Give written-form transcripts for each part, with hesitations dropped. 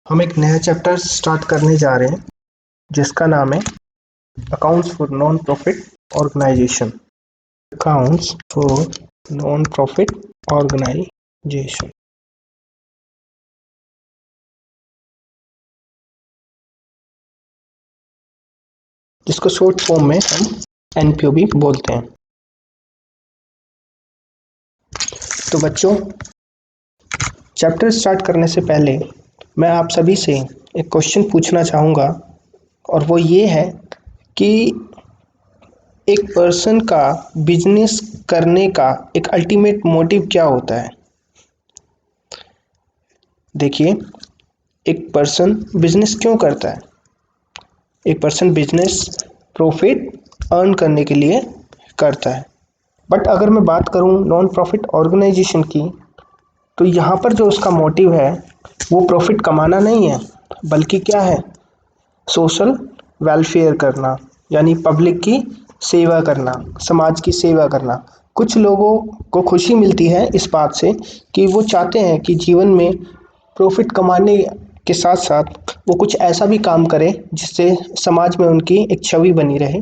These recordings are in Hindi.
हम एक नया चैप्टर स्टार्ट करने जा रहे हैं जिसका नाम है accounts for non profit organization. Accounts for non profit organization. जिसको शॉर्ट फॉर्म में हम एनपीओ भी बोलते हैं। तो बच्चों, चैप्टर स्टार्ट करने से पहले मैं आप सभी से एक क्वेश्चन पूछना चाहूँगा, और वो ये है कि एक पर्सन का बिजनेस करने का एक अल्टीमेट मोटिव क्या होता है। देखिए, एक पर्सन बिजनेस क्यों करता है? एक पर्सन बिजनेस प्रॉफिट अर्न करने के लिए करता है। बट अगर मैं बात करूं नॉन प्रॉफिट ऑर्गेनाइजेशन की, तो यहाँ पर जो उसका मोटिव है वो प्रॉफिट कमाना नहीं है, बल्कि क्या है, सोशल वेलफेयर करना, यानी पब्लिक की सेवा करना, समाज की सेवा करना। कुछ लोगों को खुशी मिलती है इस बात से कि वो चाहते हैं कि जीवन में प्रॉफिट कमाने के साथ साथ वो कुछ ऐसा भी काम करें जिससे समाज में उनकी एक छवि बनी रहे।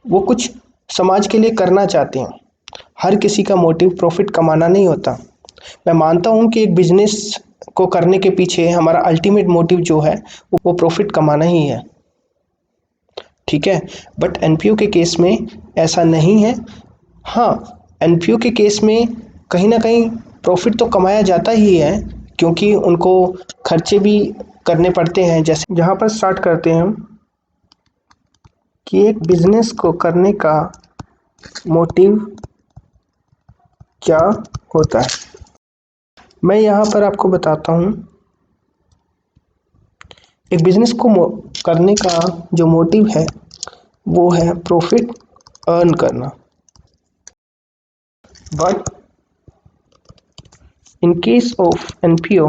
वो कुछ समाज के लिए करना चाहते हैं। हर किसी का मोटिव प्रॉफिट कमाना नहीं होता। मैं मानता हूँ कि एक बिजनेस को करने के पीछे हमारा अल्टीमेट मोटिव जो है वो प्रॉफिट कमाना ही है, ठीक है। बट एनपीओ के केस में ऐसा नहीं है। हाँ, एनपीओ के केस में कहीं ना कहीं प्रॉफिट तो कमाया जाता ही है, क्योंकि उनको खर्चे भी करने पड़ते हैं। जैसे जहाँ पर स्टार्ट करते हैं हम कि एक बिजनेस को करने का मोटिव क्या होता है। मैं यहाँ पर आपको बताता हूँ, एक बिजनेस को करने का जो मोटिव है वो है प्रॉफिट अर्न करना। But in case of NPO,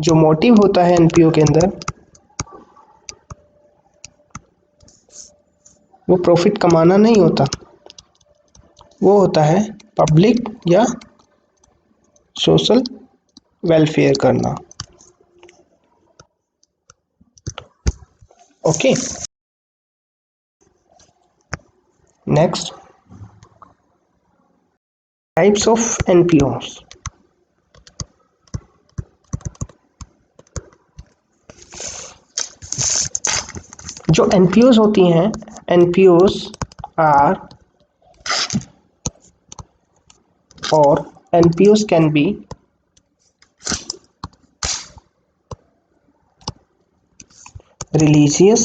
जो मोटिव होता है एनपीओ के अंदर वो प्रॉफिट कमाना नहीं होता, वो होता है पब्लिक या सोशल वेलफेयर करना। Okay, next, types of NPOs. जो एनपीओस होती हैं, एनपीओस आर और NPOs can be religious,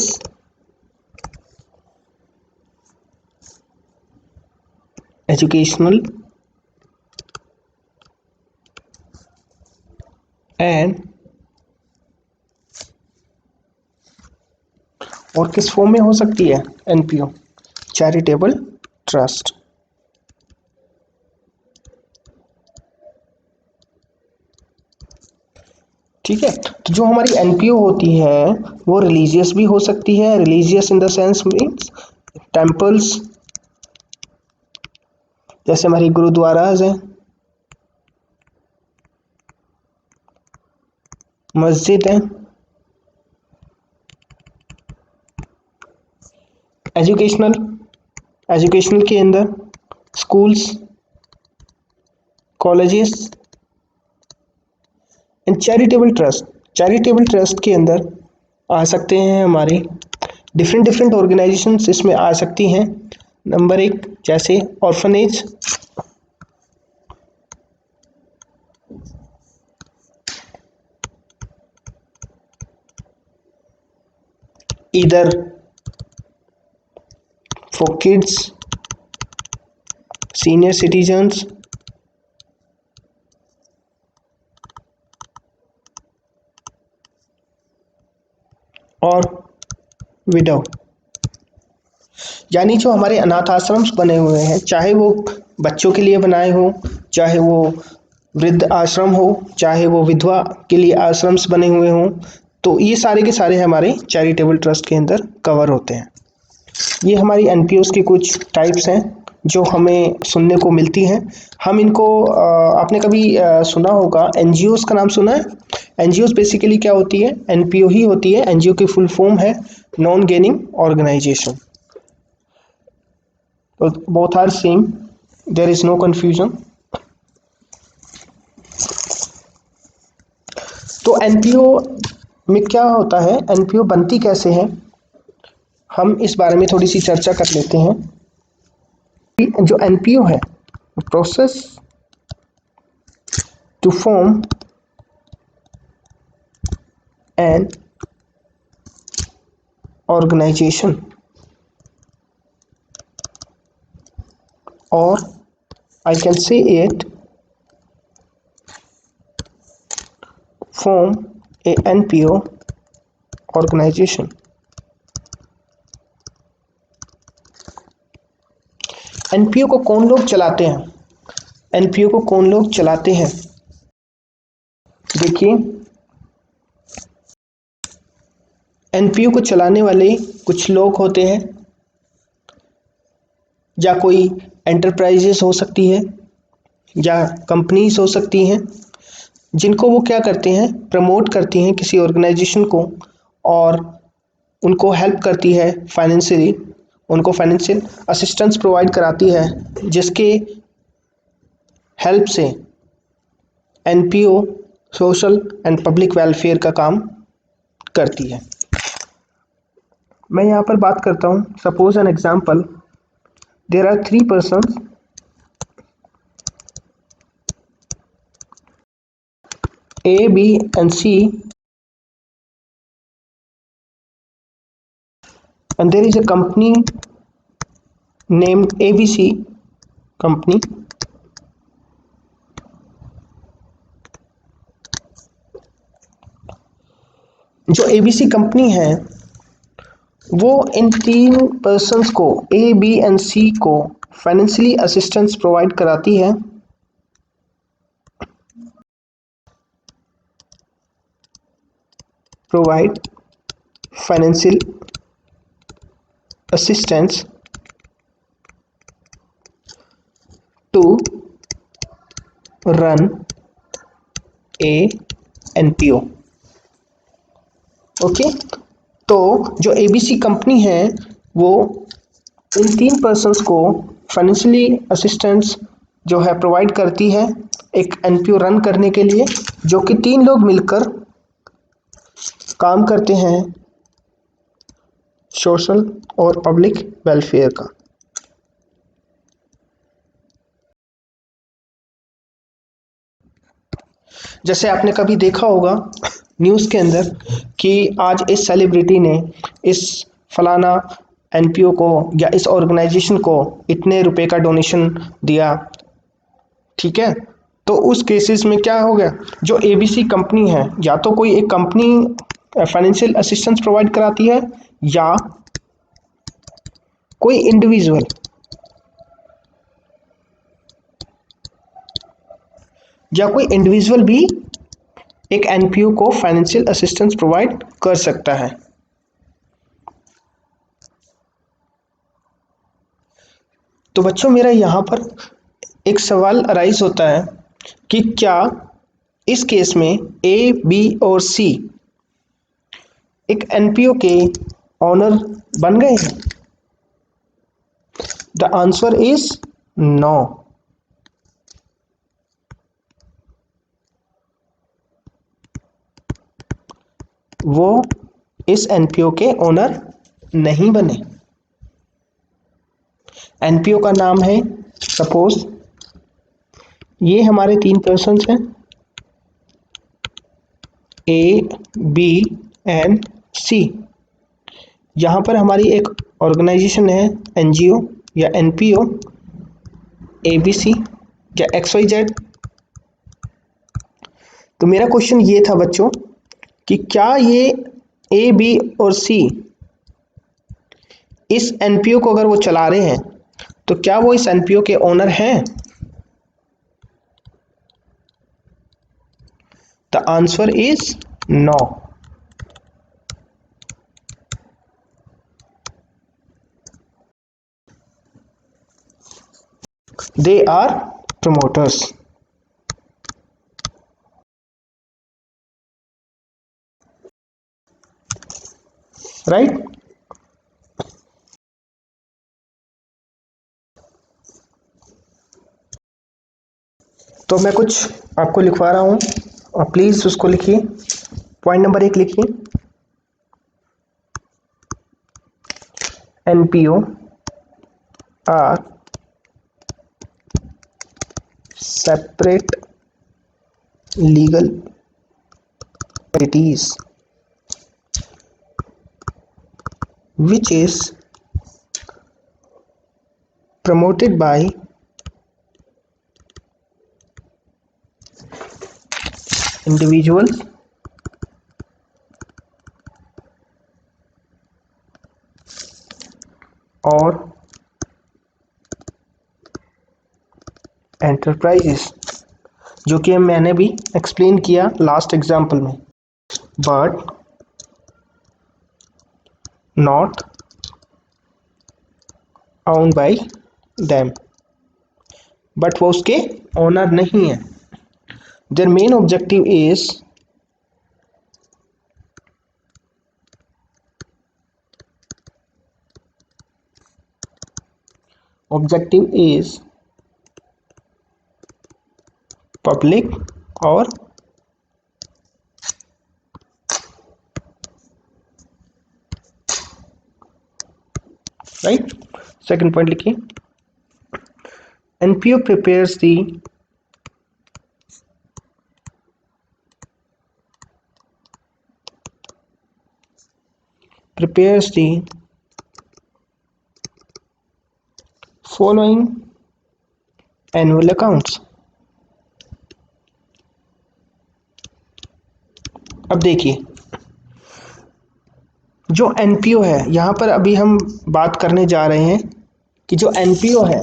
educational and और किस फॉर्म में हो सकती है एनपीओ? Charitable trust. ठीक है, तो जो हमारी एनपीओ होती है वो रिलीजियस भी हो सकती है। Religious in the sense means temples, जैसे हमारी गुरुद्वाराज हैं, मस्जिद हैं। एजुकेशनल, एजुकेशनल के अंदर schools, colleges and charitable trust. Charitable trust के अंदर आ सकते हैं हमारे डिफरेंट डिफरेंट ऑर्गेनाइजेशंस इसमें आ सकती हैं। नंबर एक, जैसे orphanage, either for kids, senior citizens और विडो, यानी जो हमारे अनाथ आश्रम बने हुए हैं, चाहे वो बच्चों के लिए बनाए हो, चाहे वो वृद्ध आश्रम हो, चाहे वो विधवा के लिए आश्रम्स बने हुए हों, तो ये सारे के सारे हमारे चैरिटेबल ट्रस्ट के अंदर कवर होते हैं। ये हमारी एनपीओस की कुछ टाइप्स हैं। जो हमें सुनने को मिलती हैं। हम इनको आपने कभी सुना होगा, एनजीओज का नाम सुना है? एनजीओज बेसिकली क्या होती है? एनपीओ ही होती है। एनजीओ की फुल फॉर्म है नॉन गेनिंग ऑर्गेनाइजेशन। तो both are same, there is no confusion. तो एनपीओ में क्या होता है, एनपीओ बनती कैसे है, हम इस बारे में थोड़ी सी चर्चा कर लेते हैं। जो एनपीओ है, process to form an organization, or I can say it form a NPO organization। NPO को कौन लोग चलाते हैं? एनपीओ को कौन लोग चलाते हैं? देखिए, एनपीओ को चलाने वाले कुछ लोग होते हैं, या कोई एंटरप्राइजेस हो सकती है, या कंपनीज हो सकती हैं, जिनको वो क्या करते हैं, प्रमोट करती हैं किसी ऑर्गेनाइजेशन को, और उनको हेल्प करती है फाइनेंशियली, उनको फाइनेंशियल असिस्टेंस प्रोवाइड कराती है, जिसके हेल्प से NPO social and public welfare का काम करती है। मैं यहाँ पर बात करता हूँ, suppose an example, there are 3 persons, A, B and C, and there is a company named ABC company। जो ABC कंपनी है वो इन 3 पर्सन्स को, A, B एंड C को फाइनेंशियली असिस्टेंस प्रोवाइड कराती है। Provide financial assistance to run a NPO. Okay, तो जो एबीसी कंपनी है वो इन 3 पर्सन्स को फाइनेंशियली असिस्टेंस जो है प्रोवाइड करती है एक एनपीओ रन करने के लिए, जो कि 3 लोग मिलकर काम करते हैं सोशल और पब्लिक वेलफेयर का। जैसे आपने कभी देखा होगा न्यूज़ के अंदर कि आज इस सेलिब्रिटी ने इस फलाना एनपीओ को या इस ऑर्गेनाइजेशन को इतने रुपए का डोनेशन दिया, ठीक है। तो उस केसेस में क्या हो गया, जो एबीसी कंपनी है, या तो कोई एक कंपनी फाइनेंशियल असिस्टेंस प्रोवाइड कराती है, या कोई इंडिविजुअल, भी एक एनपीओ को फाइनेंशियल असिस्टेंस प्रोवाइड कर सकता है। तो बच्चों, मेरा यहाँ पर एक सवाल अराइज होता है कि क्या इस केस में ए, बी और सी एक एनपीओ के ऑनर बन गए हैं? The answer is no. वो इस एनपीओ के ओनर नहीं बने। एनपीओ का नाम है, सपोज ये हमारे 3 पर्सन्स हैं, ए, बी एंड सी। यहाँ पर हमारी एक ऑर्गेनाइजेशन है, एनजीओ या एनपीओ, एबीसी या XYZ। तो मेरा क्वेश्चन ये था बच्चों कि क्या ये ए, बी और सी इस एनपीओ को अगर वो चला रहे हैं तो क्या वो इस एनपीओ के ओनर हैं? The answer is no. They are promoters, right. तो मैं कुछ आपको लिखवा रहा हूं और प्लीज उसको लिखिए। पॉइंट नंबर 1 लिखिए, NPO are separate legal entities which is promoted by individuals और enterprises, जो कि मैंने भी एक्सप्लेन किया लास्ट एग्जाम्पल में, but not owned by them, but वो उसके ओनर नहीं है। Their main objective is public और राइट। सेकंड पॉइंट लिखिए, NPO prepares the following annual accounts। अब देखिए, जो एनपीओ है, यहां पर अभी हम बात करने जा रहे हैं कि जो एनपीओ है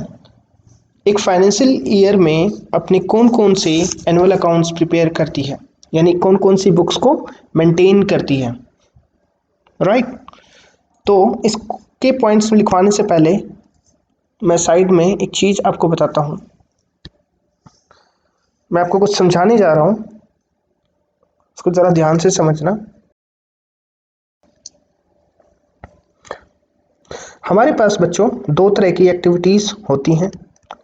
एक फाइनेंशियल ईयर में अपने कौन कौन से एनुअल अकाउंट्स प्रिपेयर करती है, यानी कौन कौन सी बुक्स को मेंटेन करती है, राइट। तो इसके पॉइंट्स में लिखवाने से पहले मैं साइड में एक चीज आपको बताता हूं। मैं आपको कुछ समझाने जा रहा हूं, उसको जरा ध्यान से समझना। हमारे पास बच्चों दो तरह की एक्टिविटीज होती हैं।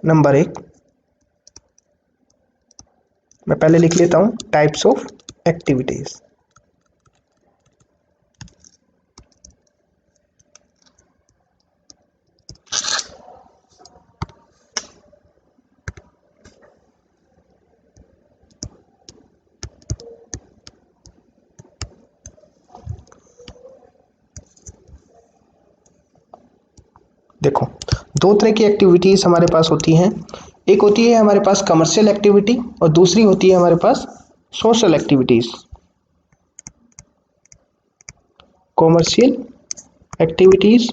नंबर 1, मैं पहले लिख लेता हूं, टाइप्स ऑफ एक्टिविटीज। देखो, दो तरह की एक्टिविटीज हमारे पास होती हैं। एक होती है हमारे पास कमर्शियल एक्टिविटी और दूसरी होती है हमारे पास सोशल एक्टिविटीज। कॉमर्शियल एक्टिविटीज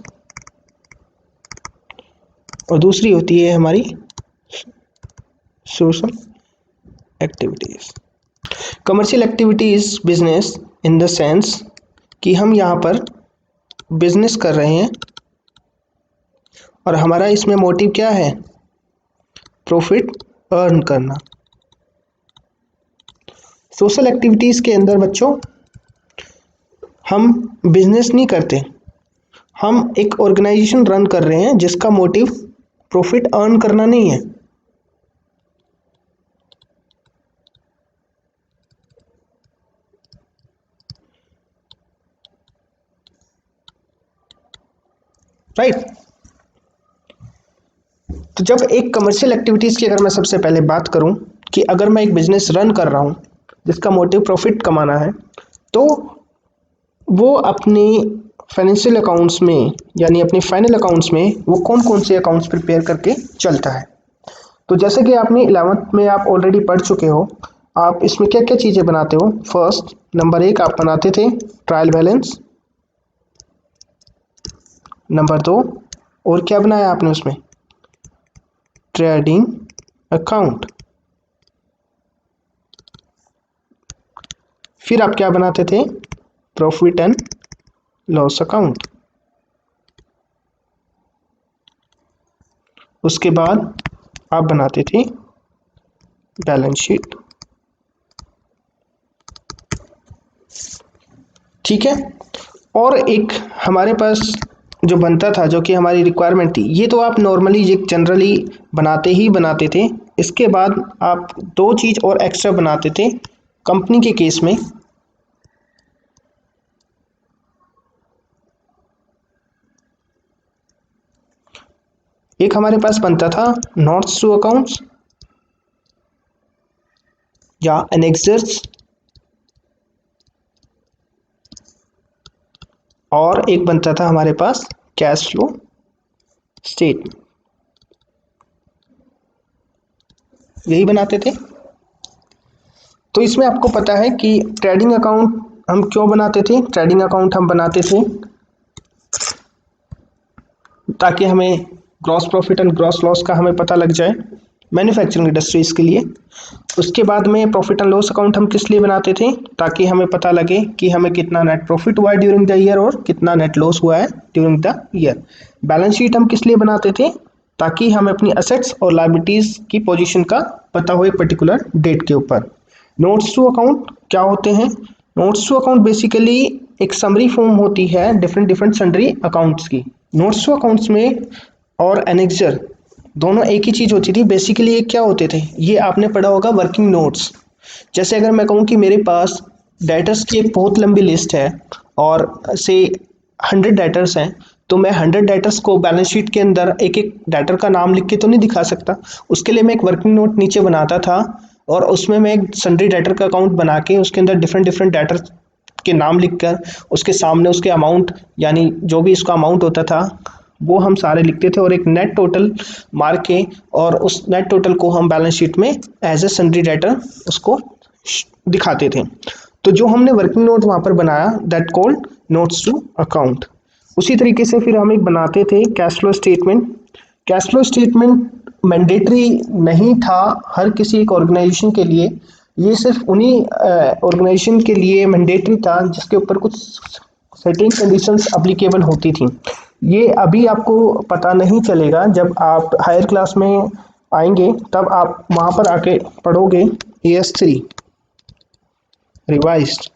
और दूसरी होती है हमारी social activities. Commercial activities business in the sense कि हम यहाँ पर बिजनेस कर रहे हैं और हमारा इसमें मोटिव क्या है, प्रॉफिट अर्न करना। सोशल एक्टिविटीज के अंदर बच्चों हम बिजनेस नहीं करते, हम एक ऑर्गेनाइजेशन रन कर रहे हैं जिसका मोटिव प्रॉफिट अर्न करना नहीं है, राइट। तो जब एक कमर्शियल एक्टिविटीज की अगर मैं सबसे पहले बात करूं कि अगर मैं एक बिजनेस रन कर रहा हूं जिसका मोटिव प्रॉफिट कमाना है, तो वो अपने फाइनेंशियल अकाउंट्स में यानी अपने फाइनल अकाउंट्स में वो कौन कौन से अकाउंट्स प्रिपेयर करके चलता है। तो जैसे कि आपने 11th में आप ऑलरेडी पढ़ चुके हो, आप इसमें क्या क्या चीज़ें बनाते हो। फर्स्ट नंबर 1 आप बनाते थे ट्रायल बैलेंस। नंबर 2 और क्या बनाया आपने उसमें, ट्रेडिंग अकाउंट। फिर आप क्या बनाते थे, प्रॉफिट एंड लॉस अकाउंट। उसके बाद आप बनाते थे बैलेंस शीट। ठीक है। और एक हमारे पास जो बनता था, जो कि हमारी रिक्वायरमेंट थी, ये तो आप नॉर्मली ये जनरली बनाते थे। इसके बाद आप दो चीज़ और एक्स्ट्रा बनाते थे कंपनी के केस में। एक हमारे पास बनता था नोट्स टू अकाउंट्स या एनेक्सर्स, और एक बनता था हमारे पास कैश फ्लो स्टेटमेंट। यही बनाते थे। तो इसमें आपको पता है कि ट्रेडिंग अकाउंट हम क्यों बनाते थे। ट्रेडिंग अकाउंट हम बनाते थे ताकि हमें gross profit and gross loss का हमें पता लग जाए मैन्युफैक्चरिंग इंडस्ट्रीज के लिए। उसके बाद में प्रॉफिट एंड लॉस अकाउंट हम किस लिए बनाते थे, ताकि हमें पता लगे कि हमें कितना नेट प्रॉफिट हुआ है ड्यूरिंग द ईयर और कितना नेट लॉस हुआ है during the year. Balance sheet हम किस लिए बनाते थे, ताकि हमें अपनी असेट्स और लायबिलिटीज की पोजीशन का पता हो एक पर्टिकुलर डेट के ऊपर। नोट्स टू अकाउंट क्या होते हैं। नोट्स टू अकाउंट बेसिकली एक समरी फॉर्म होती है डिफरेंट डिफरेंट सन्ड्री अकाउंट्स की। नोट्स टू अकाउंट्स में और एनेक्सर दोनों एक ही चीज़ होती थी। बेसिकली ये क्या होते थे, ये आपने पढ़ा होगा वर्किंग नोट्स। जैसे अगर मैं कहूँ कि मेरे पास डेटर्स की एक बहुत लंबी लिस्ट है और से 100 डेटर्स हैं, तो मैं 100 डेटर्स को बैलेंस शीट के अंदर एक एक डेटर का नाम लिख के तो नहीं दिखा सकता। उसके लिए मैं एक वर्किंग नोट नीचे बनाता था और उसमें मैं एक सन्ड्री डेटर का अकाउंट बना के उसके अंदर डिफरेंट डिफरेंट डेटर के नाम लिखकर उसके सामने उसके अमाउंट, यानी जो भी इसका अमाउंट होता था वो हम सारे लिखते थे और एक नेट टोटल मार के, और उस नेट टोटल को हम बैलेंस शीट में एज ए सन्ड्री डेटर उसको दिखाते थे। तो जो हमने वर्किंग नोट वहाँ पर बनाया that called notes to account. उसी तरीके से फिर हम एक बनाते थे cash flow statement. Cash flow statement mandatory नहीं था हर किसी एक ऑर्गेनाइजेशन के लिए, ये सिर्फ उन्हीं ऑर्गेनाइजेशन के लिए मैंडेटरी था जिसके ऊपर कुछ सर्टेन कंडीशंस अप्लीकेबल होती थी। ये अभी आपको पता नहीं चलेगा, जब आप हायर क्लास में आएंगे तब आप वहाँ पर आके पढ़ोगे AS3 रिवाइज्ड।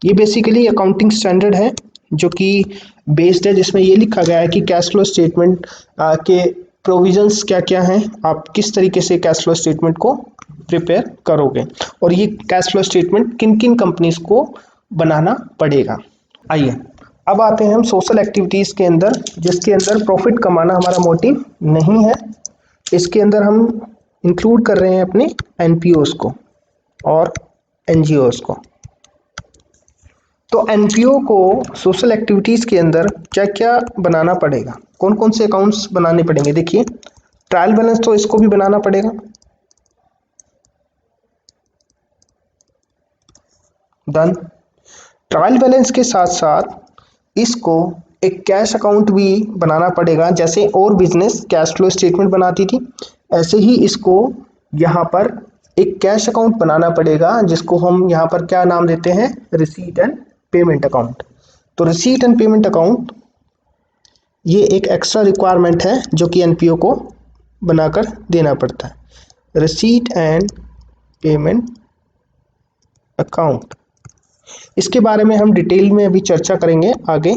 ये बेसिकली अकाउंटिंग स्टैंडर्ड है जो कि बेस्ड है, जिसमें ये लिखा गया है कि कैश फ्लो स्टेटमेंट के प्रोविजंस क्या क्या हैं, आप किस तरीके से कैश फ्लो स्टेटमेंट को प्रिपेयर करोगे, और ये कैश फ्लो स्टेटमेंट किन किन कंपनीज को बनाना पड़ेगा। आइए अब आते हैं हम सोशल एक्टिविटीज़ के अंदर, जिसके अंदर प्रॉफिट कमाना हमारा मोटिव नहीं है। इसके अंदर हम इंक्लूड कर रहे हैं अपने NPOs को और NGOs को। तो NPO को सोशल एक्टिविटीज़ के अंदर क्या क्या बनाना पड़ेगा, कौन कौन से अकाउंट्स बनाने पड़ेंगे। देखिए ट्रायल बैलेंस तो इसको भी बनाना पड़ेगा, डन। ट्रायल बैलेंस के साथ साथ इसको एक कैश अकाउंट भी बनाना पड़ेगा। जैसे और बिजनेस कैश फ्लो स्टेटमेंट बनाती थी, ऐसे ही इसको यहाँ पर एक कैश अकाउंट बनाना पड़ेगा, जिसको हम यहाँ पर क्या नाम देते हैं, रिसीट एंड पेमेंट अकाउंट। तो रिसीट एंड पेमेंट अकाउंट ये एक एक्स्ट्रा रिक्वायरमेंट है जो कि NPO को बनाकर देना पड़ता है। रिसीट एंड पेमेंट अकाउंट, इसके बारे में हम डिटेल में अभी चर्चा करेंगे आगे।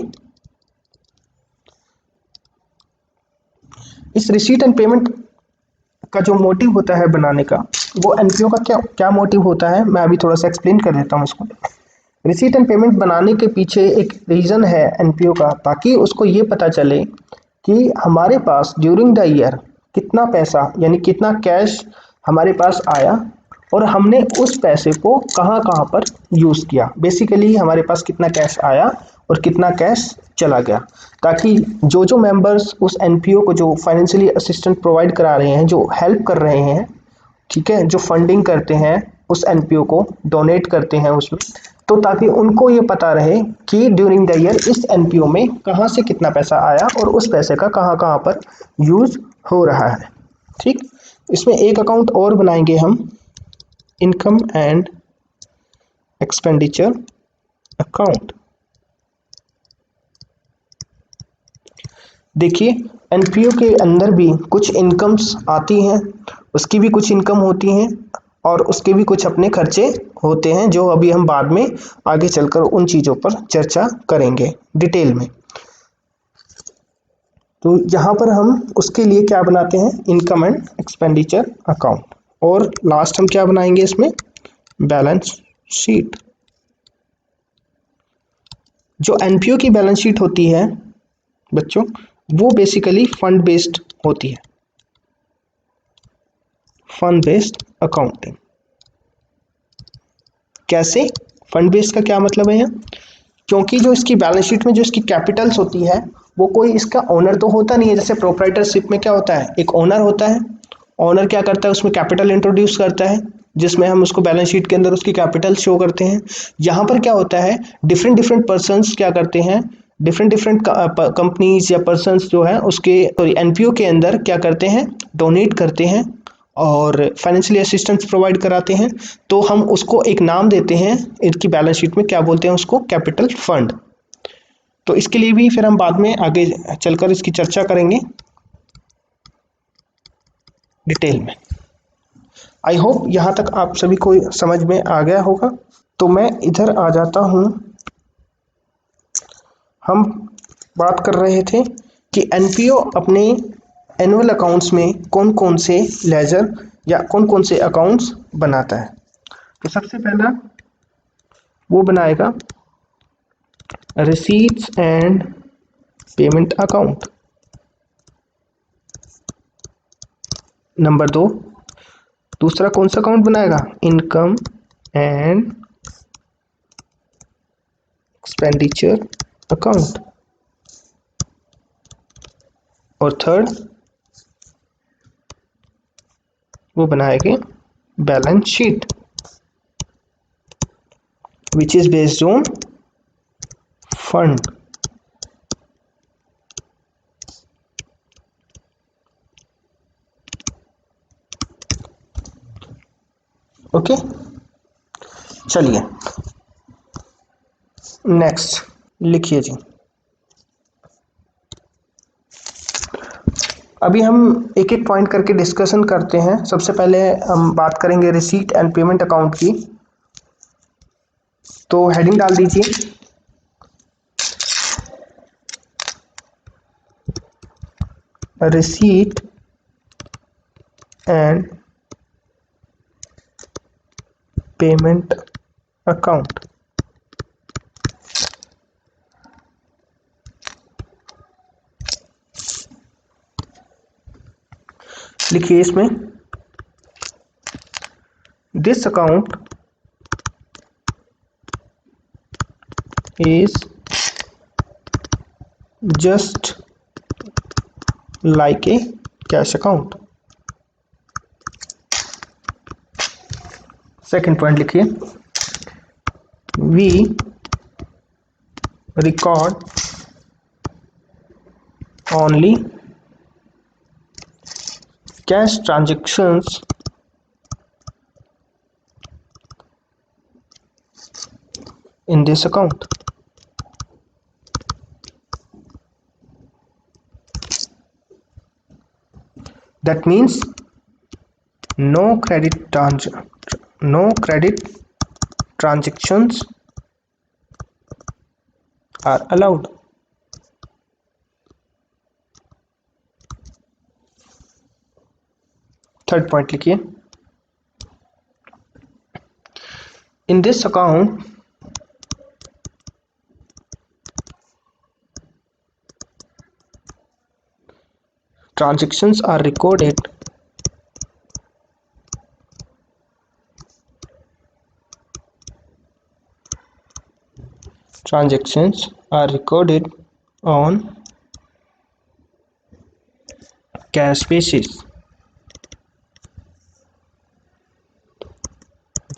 इस रिसीट एंड पेमेंट का जो मोटिव होता है बनाने का, वो NPO का क्या क्या मोटिव होता है, मैं अभी थोड़ा सा एक्सप्लेन कर देता हूँ इसको। रिसीट एंड पेमेंट बनाने के पीछे एक रीज़न है NPO का, ताकि उसको ये पता चले कि हमारे पास ड्यूरिंग द ईयर कितना पैसा यानी कितना कैश हमारे पास आया और हमने उस पैसे को कहाँ कहाँ पर यूज़ किया। बेसिकली हमारे पास कितना कैश आया और कितना कैश चला गया, ताकि जो जो मेंबर्स उस NPO को जो फाइनेंशियली असिस्टेंट प्रोवाइड करा रहे हैं, जो हेल्प कर रहे हैं, ठीक है, जो फंडिंग करते हैं उस NPO को, डोनेट करते हैं उसमें, तो ताकि उनको ये पता रहे कि ड्यूरिंग द ईयर इस NPO में कहाँ से कितना पैसा आया और उस पैसे का कहाँ कहाँ पर यूज़ हो रहा है। ठीक, इसमें एक अकाउंट और बनाएंगे हम, इनकम एंड एक्सपेंडिचर अकाउंट। देखिए, एनपीओ के अंदर भी कुछ इनकम्स आती हैं, उसकी भी कुछ इनकम होती हैं और उसके भी कुछ अपने खर्चे होते हैं, जो अभी हम बाद में आगे चलकर उन चीज़ों पर चर्चा करेंगे डिटेल में। तो यहाँ पर हम उसके लिए क्या बनाते हैं, इनकम एंड एक्सपेंडिचर अकाउंट, और लास्ट हम क्या बनाएंगे इसमें, बैलेंस शीट। जो एनपीओ की बैलेंस शीट होती है बच्चों, वो बेसिकली फंड बेस्ड होती है, फंड बेस्ड अकाउंटिंग। कैसे, फंड बेस्ड का क्या मतलब है यहाँ, क्योंकि जो इसकी बैलेंस शीट में जो इसकी कैपिटल्स होती है, वो कोई इसका ओनर तो होता नहीं है। जैसे प्रोप्राइटरशिप में क्या होता है, एक ओनर होता है, ओनर क्या करता है, उसमें कैपिटल इंट्रोड्यूस करता है, जिसमें हम उसको बैलेंस शीट के अंदर उसकी कैपिटल शो करते हैं। यहाँ पर क्या होता है, डिफरेंट डिफरेंट पर्सन्स क्या करते हैं, डिफरेंट डिफरेंट कंपनीज या पर्सन्स जो है उसके सॉरी एनपीओ के अंदर क्या करते हैं, डोनेट करते हैं और फाइनेंशियल असिस्टेंस प्रोवाइड कराते हैं। तो हम उसको एक नाम देते हैं, इसकी बैलेंस शीट में क्या बोलते हैं उसको, कैपिटल फंड। तो इसके लिए भी फिर हम बाद में आगे चलकर इसकी चर्चा करेंगे डिटेल में। आई होप यहाँ तक आप सभी को समझ में आ गया होगा। तो मैं इधर आ जाता हूँ। हम बात कर रहे थे कि एनपीओ अपने एनुअल अकाउंट्स में कौन कौन से लेजर या कौन कौन से अकाउंट्स बनाता है। तो सबसे पहला वो बनाएगा receipts and payment account. Number 2, दूसरा कौन सा अकाउंट बनाएगा, इनकम एंड एक्सपेंडिचर अकाउंट। और थर्ड वो बनाएंगे balance sheet which is based on fund. Okay, चलिए नेक्स्ट लिखिए जी। अभी हम एक एक पॉइंट करके डिस्कशन करते हैं। सबसे पहले हम बात करेंगे रिसीट एंड पेमेंट अकाउंट की। तो हेडिंग डाल दीजिए रिसीट एंड पेमेंट अकाउंट। लिखिए इसमें, this account is just like a cash account। Second point लिखिए, we record only cash transactions in this account। That means no credit transactions are allowed। Third point लिखिए, in this account transactions are recorded on cash basis,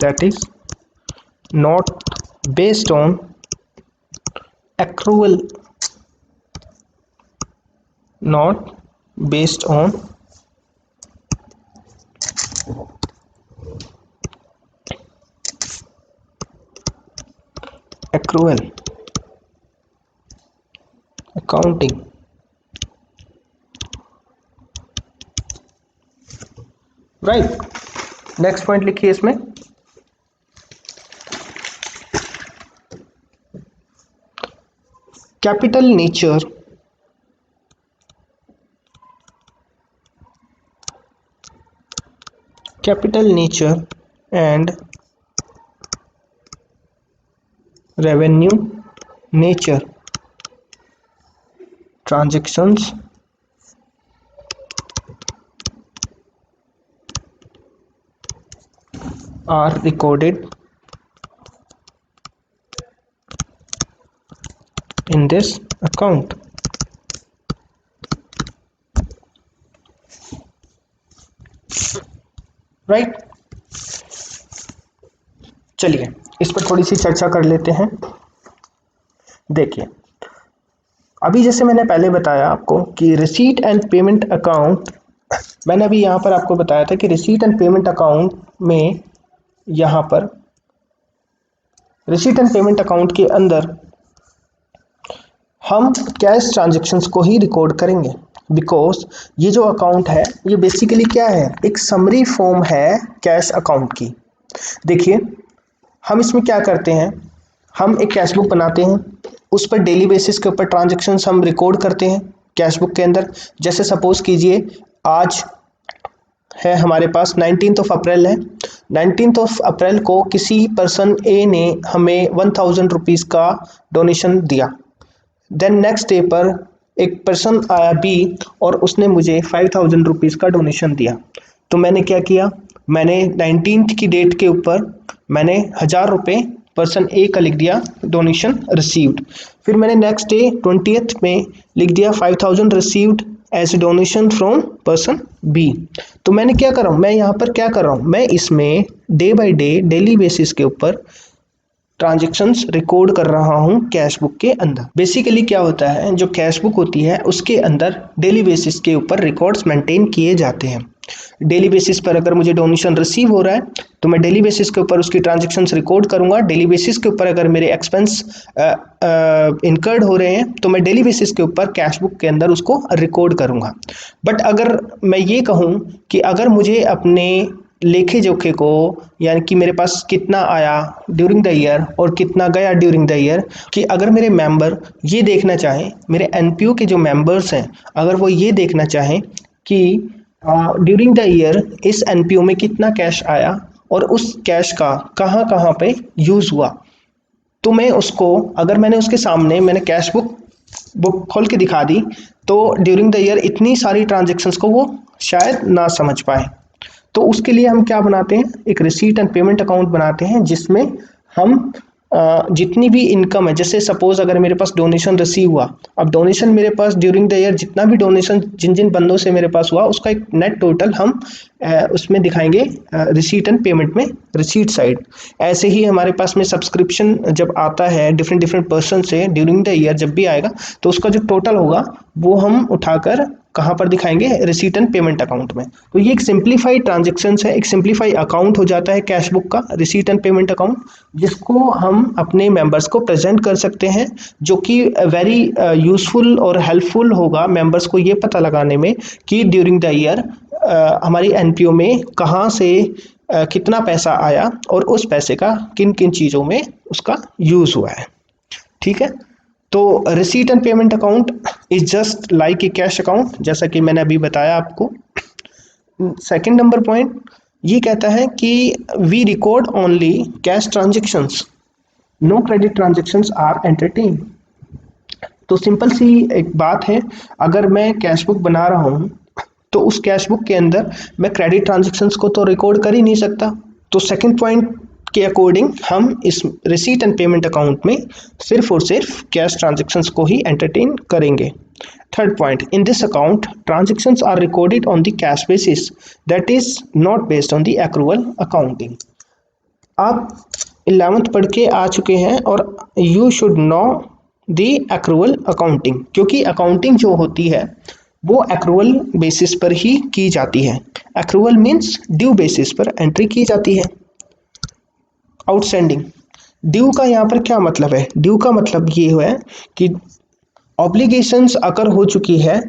that is not based on accrual, not based on accrual accounting। Right. Next point लिखिए इसमें, capital nature and revenue nature transactions are recorded in this account. Right. चलिए इस पर थोड़ी सी चर्चा कर लेते हैं। देखिए अभी जैसे मैंने पहले बताया आपको कि रिसीट एंड पेमेंट अकाउंट, मैंने अभी यहाँ पर आपको बताया था कि रिसीट एंड पेमेंट अकाउंट में, यहाँ पर रिसीट एंड पेमेंट अकाउंट के अंदर हम कैश ट्रांजैक्शंस को ही रिकॉर्ड करेंगे, बिकॉज ये जो अकाउंट है ये बेसिकली क्या है, एक समरी फॉर्म है कैश अकाउंट की। देखिए हम इसमें क्या करते हैं, हम एक कैश बुक बनाते हैं, उस पर डेली बेसिस के ऊपर ट्रांजैक्शंस हम रिकॉर्ड करते हैं कैश बुक के अंदर। जैसे सपोज कीजिए आज है हमारे पास 19 अप्रैल है, 19 अप्रैल को किसी पर्सन ए ने हमें 1000 रुपीज़ का डोनेशन दिया। देन नेक्स्ट डे पर एक पर्सन आया बी और उसने मुझे 5000 रुपीज़ का डोनेशन दिया। तो मैंने क्या किया, मैंने 19 की डेट के ऊपर मैंने 1000 रुपये पर्सन ए का लिख दिया डोनेशन रिसीव्ड। फिर मैंने नेक्स्ट डे 20th में लिख दिया 5000 received as a donation from person B. तो मैंने क्या कर रहा हूँ, मैं यहाँ पर क्या कर रहा हूँ, मैं इसमें day by day daily basis के ऊपर ट्रांजैक्शंस रिकॉर्ड कर रहा हूँ कैश बुक के अंदर। बेसिकली क्या होता है, जो कैश बुक होती है उसके अंदर डेली बेसिस के ऊपर रिकॉर्ड्स मेंटेन किए जाते हैं। डेली बेसिस पर अगर मुझे डोनेशन रिसीव हो रहा है तो मैं डेली बेसिस के ऊपर उसकी ट्रांजैक्शंस रिकॉर्ड करूंगा। डेली बेसिस के ऊपर अगर मेरे एक्सपेंस इनकर्ड हो रहे हैं तो मैं डेली बेसिस के ऊपर कैश बुक के अंदर उसको रिकॉर्ड करूंगा। बट अगर मैं ये कहूँ कि अगर मुझे अपने लेखे जोखे को, यानी कि मेरे पास कितना आया ड्यूरिंग द ईयर और कितना गया ड्यूरिंग द ईयर, कि अगर मेरे मेंबर ये देखना चाहें, मेरे एनपीओ के जो मेंबर्स हैं अगर वो ये देखना चाहें कि ड्यूरिंग द ईयर इस एनपीओ में कितना कैश आया और उस कैश का कहाँ कहाँ पे यूज़ हुआ, तो मैं उसको, अगर मैंने उसके सामने मैंने कैश बुक खोल के दिखा दी तो ड्यूरिंग द ईयर इतनी सारी ट्रांजैक्शंस को वो शायद ना समझ पाए। तो उसके लिए हम क्या बनाते हैं, एक रिसीट एंड पेमेंट अकाउंट बनाते हैं जिसमें हम जितनी भी इनकम है, जैसे सपोज अगर मेरे पास डोनेशन रिसीव हुआ, अब डोनेशन मेरे पास ड्यूरिंग द ईयर जितना भी डोनेशन जिन जिन बंदों से मेरे पास हुआ उसका एक नेट टोटल हम उसमें दिखाएंगे रिसीट एंड पेमेंट में, रिसीट साइड। ऐसे ही हमारे पास में सब्सक्रिप्शन जब आता है डिफरेंट डिफरेंट पर्सन से ड्यूरिंग द ईयर जब भी आएगा तो उसका जो टोटल होगा वो हम उठाकर कहाँ पर दिखाएंगे, रिसीट एंड पेमेंट अकाउंट में। तो ये एक सिंप्लीफाइड ट्रांजैक्शंस है, एक सिंप्लीफाइड अकाउंट हो जाता है कैश बुक का, रिसीट एंड पेमेंट अकाउंट, जिसको हम अपने मेंबर्स को प्रेजेंट कर सकते हैं, जो कि वेरी यूजफुल और हेल्पफुल होगा मेंबर्स को ये पता लगाने में कि ड्यूरिंग द ईयर हमारी एनपीओ में कहाँ से कितना पैसा आया और उस पैसे का किन किन चीज़ों में उसका यूज़ हुआ है। ठीक है, तो receipt and payment account is just like a cash account, जैसा कि मैंने अभी बताया आपको। सेकंड नंबर पॉइंट ये कहता है कि we record only cash transactions, no credit transactions are entertain. तो सिंपल सी एक बात है, अगर मैं कैश बुक बना रहा हूँ तो उस कैश बुक के अंदर मैं क्रेडिट ट्रांजैक्शंस को तो रिकॉर्ड कर ही नहीं सकता। तो सेकंड पॉइंट के अकॉर्डिंग हम इस रिसीट एंड पेमेंट अकाउंट में सिर्फ और सिर्फ कैश ट्रांजैक्शंस को ही एंटरटेन करेंगे। Third point, in this account transactions are recorded on the cash basis that is not based on the accrual accounting. आप 11th पढ़ के आ चुके हैं और you should know the accrual accounting, क्योंकि अकाउंटिंग जो होती है वो एक्रूअल बेसिस पर ही की जाती है। एक्रूअल मीन्स ड्यू बेसिस पर एंट्री की जाती है। आउटस्टैंडिंग, ड्यू का यहाँ पर क्या मतलब है, ड्यू का मतलब ये है कि ऑब्लिगेशंस अगर हो चुकी है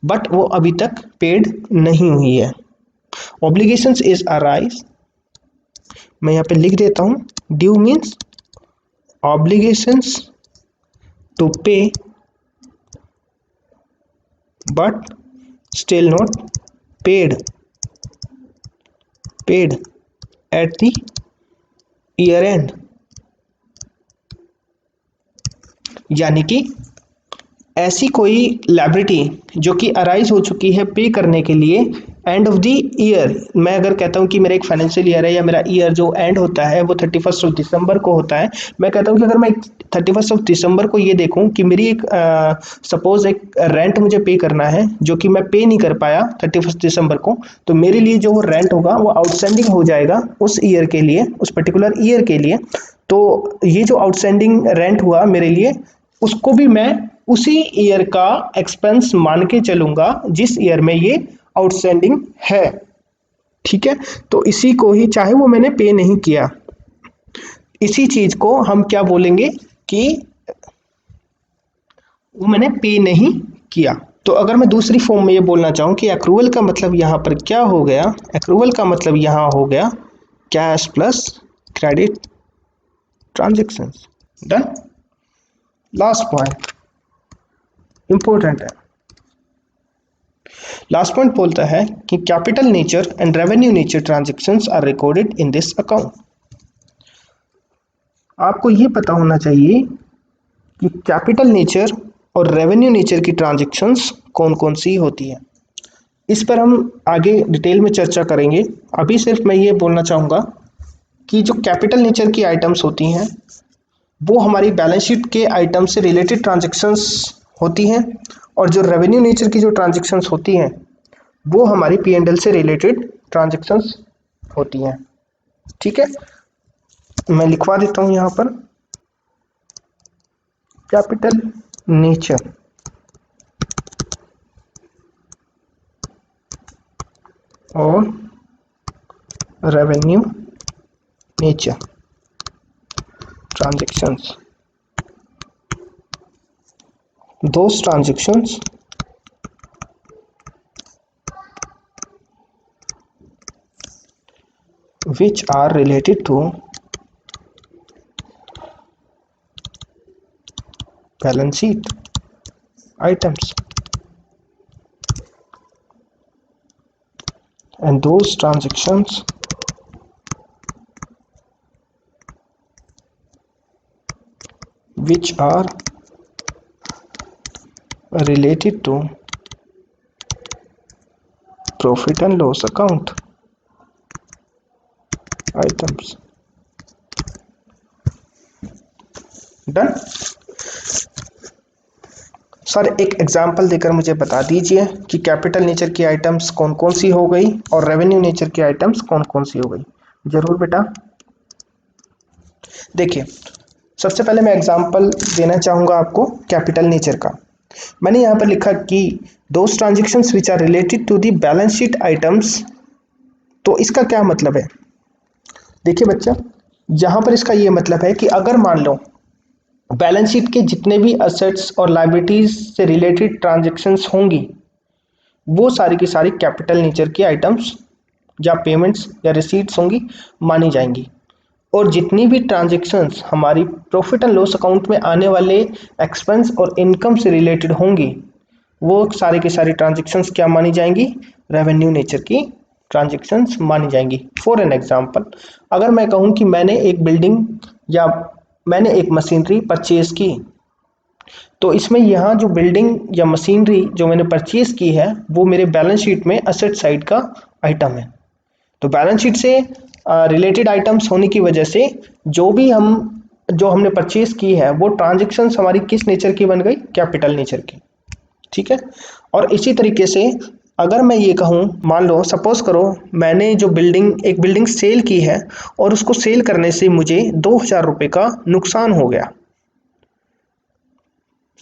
बट वो अभी तक पेड नहीं हुई है। ऑब्लिगेशंस इज अराइज, मैं यहाँ पे लिख देता हूँ, ड्यू मीन्स ऑब्लिगेशंस टू पे but still not paid at the year and, यानी कि ऐसी कोई लायबिलिटी जो कि अराइज हो चुकी है पे करने के लिए एंड ऑफ द ईयर। मैं अगर कहता हूँ कि मेरा एक फाइनेंशियल ईयर है या मेरा ईयर जो एंड होता है वो 31 ऑफ दिसंबर को होता है, मैं कहता हूँ कि अगर मैं 31 ऑफ दिसंबर को ये देखूँ कि मेरी एक सपोज एक रेंट मुझे पे करना है जो कि मैं पे नहीं कर पाया 31 दिसंबर को, तो मेरे लिए जो वो रेंट होगा वो आउटस्टैंडिंग हो जाएगा उस ईयर के लिए, उस पर्टिकुलर ईयर के लिए। तो ये जो आउटस्टैंडिंग रेंट हुआ मेरे लिए, उसको भी मैं उसी ईयर का एक्सपेंस मान के चलूंगा जिस ईयर में ये आउटस्टैंडिंग है। ठीक है, तो इसी को ही, चाहे वो मैंने पे नहीं किया, इसी चीज को हम क्या बोलेंगे कि वो मैंने पे नहीं किया। तो अगर मैं दूसरी फॉर्म में ये बोलना चाहूँ कि एक्रूवल का मतलब यहाँ पर क्या हो गया, एक्रूवल का मतलब यहाँ हो गया cash plus credit transactions. Done. Last point important है, लास्ट पॉइंट बोलता है कि capital nature and revenue nature transactions are recorded in this account. आपको ये पता होना चाहिए कि कैपिटल नेचर और रेवेन्यू नेचर की ट्रांजैक्शंस कौन कौन सी होती है। इस पर हम आगे डिटेल में चर्चा करेंगे। अभी सिर्फ मैं ये बोलना चाहूँगा कि जो कैपिटल नेचर की आइटम्स होती हैं वो हमारी बैलेंस शीट के आइटम से रिलेटेड ट्रांजैक्शंस होती हैं, और जो रेवेन्यू नेचर की जो ट्रांजैक्शंस होती हैं वो हमारी पी एंड एल से रिलेटेड ट्रांजैक्शंस होती हैं। ठीक है, मैं लिखवा देता हूँ यहाँ पर कैपिटल नेचर और revenue nature transactions, those transactions which are related to balance sheet items, and those transactions which are related to profit and loss account items। Done. Sir एक एग्जांपल देकर मुझे बता दीजिए कि कैपिटल नेचर की आइटम्स कौन कौन सी हो गई और रेवेन्यू नेचर की आइटम्स कौन कौन सी हो गई। जरूर बेटा। देखिए, सबसे पहले मैं एग्जांपल देना चाहूँगा आपको कैपिटल नेचर का। मैंने यहाँ पर लिखा कि those transactions which are related to the balance sheet items. तो इसका क्या मतलब है? देखिए बच्चा, यहाँ पर इसका ये मतलब है कि अगर मान लो बैलेंस शीट के जितने भी असेट्स और लायबिलिटीज से रिलेटेड ट्रांजेक्शन्स होंगी वो सारी की सारी कैपिटल नेचर की आइटम्स या पेमेंट्स या रिसीट्स होंगी, मानी जाएंगी। और जितनी भी ट्रांजेक्शन्स हमारी प्रॉफिट एंड लॉस अकाउंट में आने वाले एक्सपेंस और इनकम से रिलेटेड होंगी वो सारी की सारी ट्रांजेक्शन्स क्या मानी जाएंगी? रेवेन्यू नेचर की ट्रांजेक्शन्स मानी जाएंगी। फॉर एन एग्जांपल, अगर मैं कहूँ कि मैंने एक बिल्डिंग या मैंने एक मशीनरी परचेज की, तो इसमें यहाँ जो बिल्डिंग या मशीनरी जो मैंने परचेज की है वो मेरे बैलेंस शीट में असेट साइड का आइटम है। तो बैलेंस शीट से रिलेटेड आइटम्स होने की वजह से जो हमने परचेज की है वो ट्रांजेक्शन्स हमारी किस नेचर की बन गई? कैपिटल नेचर की। ठीक है, और इसी तरीके से अगर मैं ये कहूँ, मान लो सपोज करो मैंने जो एक बिल्डिंग सेल की है और उसको सेल करने से मुझे 2000 रुपये का नुकसान हो गया।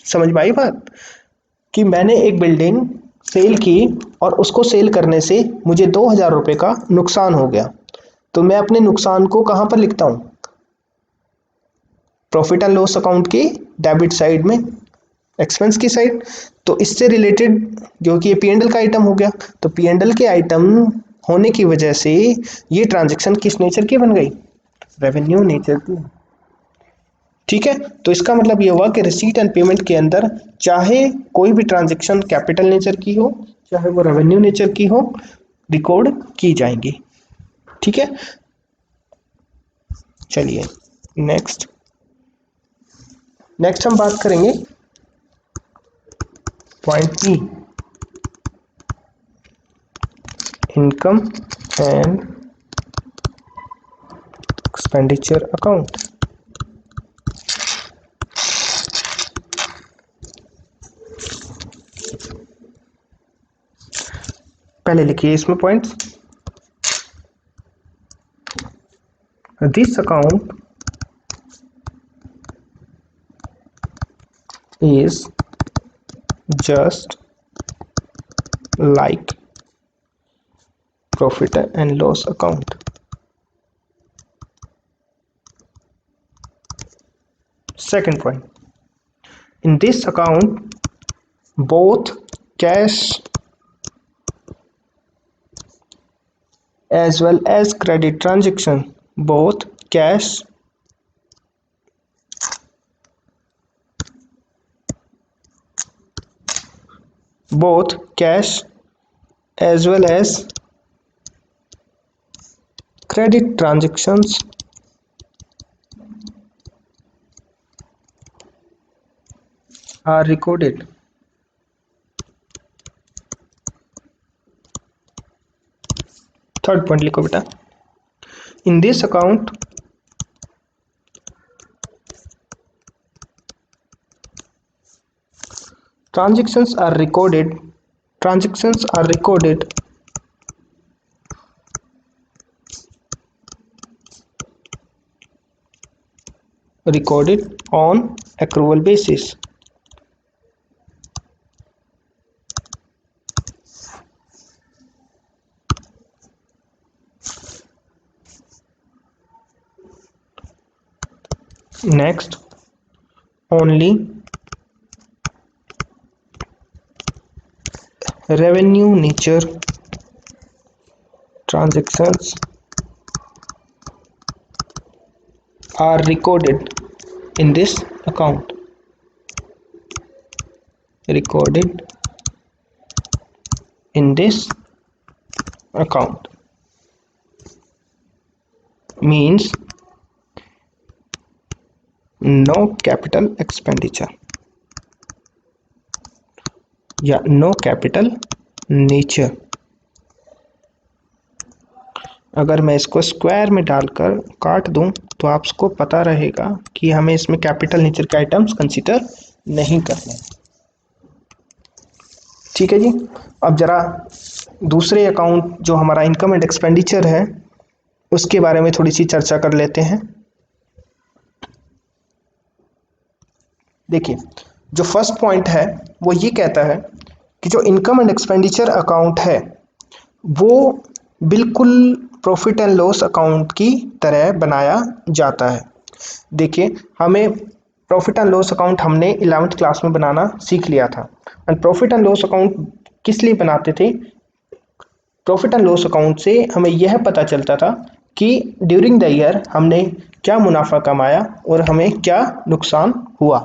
समझ में आई बात? कि मैंने एक बिल्डिंग सेल की और उसको सेल करने से मुझे 2000 रुपये का नुकसान हो गया। तो मैं अपने नुकसान को कहाँ पर लिखता हूँ? प्रॉफिट एंड लॉस अकाउंट की डेबिट साइड में, एक्सपेंस की साइड। तो इससे रिलेटेड जो कि ये पी एंड एल का आइटम हो गया, तो पी एंड एल के आइटम होने की वजह से ये ट्रांजैक्शन किस नेचर की बन गई, रेवेन्यू नेचर की। ठीक है, तो इसका मतलब ये हुआ कि रिसीट एंड पेमेंट के अंदर चाहे कोई भी ट्रांजैक्शन कैपिटल नेचर की हो चाहे वो रेवेन्यू नेचर की हो, रिकॉर्ड की जाएंगी। ठीक है, चलिए नेक्स्ट हम बात करेंगे point E, income and expenditure account. पहले लिखिए इसमें points. This account is just like profit and loss account. Second point, in this account both cash as well as credit transaction, both cash as well as credit transactions are recorded third point लिखो बेटा, इन this account transactions are recorded on accrual basis. Next, only revenue nature transactions are recorded in this account. Means no capital expenditure या no capital nature। अगर मैं इसको स्क्वायर में डालकर काट दूं तो आपको पता रहेगा कि हमें इसमें कैपिटल नेचर के आइटम्स कंसीडर नहीं करने। ठीक है जी, अब जरा दूसरे अकाउंट जो हमारा इनकम एंड एक्सपेंडिचर है उसके बारे में थोड़ी सी चर्चा कर लेते हैं। देखिए, जो फर्स्ट पॉइंट है वो ये कहता है कि जो इनकम एंड एक्सपेंडिचर अकाउंट है वो बिल्कुल प्रॉफिट एंड लॉस अकाउंट की तरह बनाया जाता है। देखिए, हमें प्रॉफिट एंड लॉस अकाउंट हमने 11th क्लास में बनाना सीख लिया था। And profit and loss account किस लिए बनाते थे? प्रॉफिट एंड लॉस अकाउंट से हमें यह पता चलता था कि ड्यूरिंग द ईयर हमने क्या मुनाफा कमाया और हमें क्या नुकसान हुआ।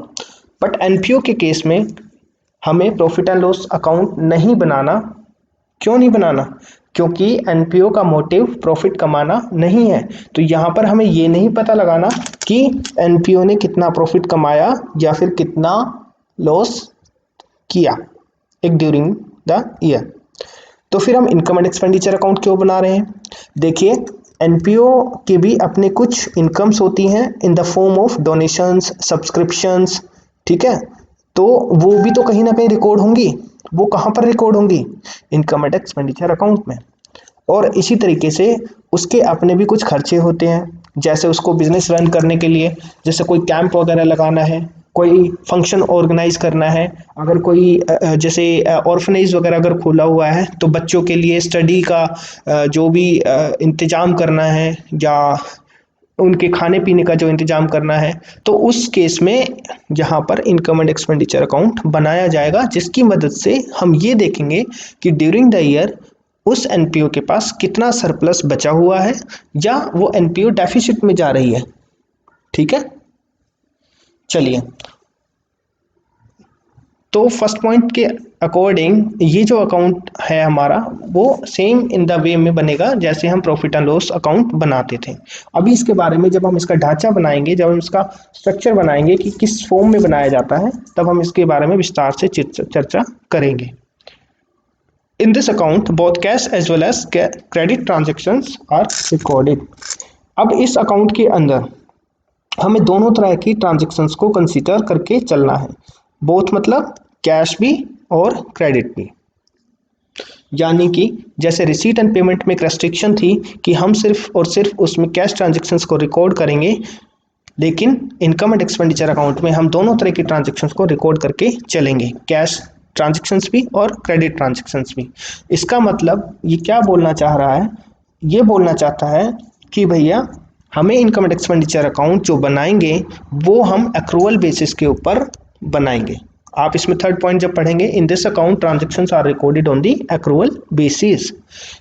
बट एनपीओ के केस में हमें प्रॉफिट एंड लॉस अकाउंट नहीं बनाना। क्यों नहीं बनाना? क्योंकि एनपीओ का मोटिव प्रॉफिट कमाना नहीं है। तो यहाँ पर हमें ये नहीं पता लगाना कि एनपीओ ने कितना प्रॉफिट कमाया या फिर कितना लॉस किया एक ड्यूरिंग द ईयर। तो फिर हम इनकम एंड एक्सपेंडिचर अकाउंट क्यों बना रहे हैं? देखिए, एनपीओ के भी अपने कुछ इनकम्स होती हैं in the form of donations, subscriptions. ठीक है, तो वो भी तो कहीं ना कहीं रिकॉर्ड होंगी। वो कहाँ पर रिकॉर्ड होंगी? इनकम एंड एक्सपेंडिचर अकाउंट में। और इसी तरीके से उसके अपने भी कुछ खर्चे होते हैं, जैसे उसको बिजनेस रन करने के लिए, जैसे कोई कैंप वगैरह लगाना है, कोई फंक्शन ऑर्गेनाइज करना है, अगर कोई जैसे ऑर्फनेज वगैरह अगर खोला हुआ है तो बच्चों के लिए स्टडी का जो भी इंतजाम करना है या उनके खाने पीने का जो इंतजाम करना है, तो उस केस में यहाँ पर इनकम एंड एक्सपेंडिचर अकाउंट बनाया जाएगा, जिसकी मदद से हम ये देखेंगे कि ड्यूरिंग द ईयर उस एनपीओ के पास कितना सरप्लस बचा हुआ है या वो एनपीओ डेफिसिट में जा रही है। ठीक है, चलिए, तो फर्स्ट पॉइंट के अकॉर्डिंग ये जो अकाउंट है हमारा वो सेम इन द वे में बनेगा जैसे हम प्रॉफिट एंड लॉस अकाउंट बनाते थे। अभी इसके बारे में जब हम इसका ढांचा बनाएंगे, जब हम इसका स्ट्रक्चर बनाएंगे कि किस फॉर्म में बनाया जाता है, तब हम इसके बारे में विस्तार से चर्चा करेंगे। In this account both cash as well as credit transactions are recorded. अब इस अकाउंट के अंदर हमें दोनों तरह की ट्रांजेक्शन्स को कंसीडर करके चलना है, बोथ मतलब कैश भी और क्रेडिट भी। यानी कि जैसे रिसीट एंड पेमेंट में एक रेस्ट्रिक्शन थी कि हम सिर्फ और सिर्फ उसमें कैश ट्रांजेक्शन्स को रिकॉर्ड करेंगे, लेकिन इनकम एंड एक्सपेंडिचर अकाउंट में हम दोनों तरह की ट्रांजेक्शन्स को रिकॉर्ड करके चलेंगे, कैश ट्रांजेक्शन्स भी और क्रेडिट ट्रांजेक्शन्स भी। इसका मतलब ये क्या बोलना चाह रहा है, ये बोलना चाहता है कि भैया हमें इनकम एंड एक्सपेंडिचर अकाउंट जो बनाएंगे वो हम एक्रूअल बेसिस के ऊपर बनाएंगे। आप इसमें थर्ड पॉइंट जब पढ़ेंगे, in this account transactions are recorded on the accrual basis.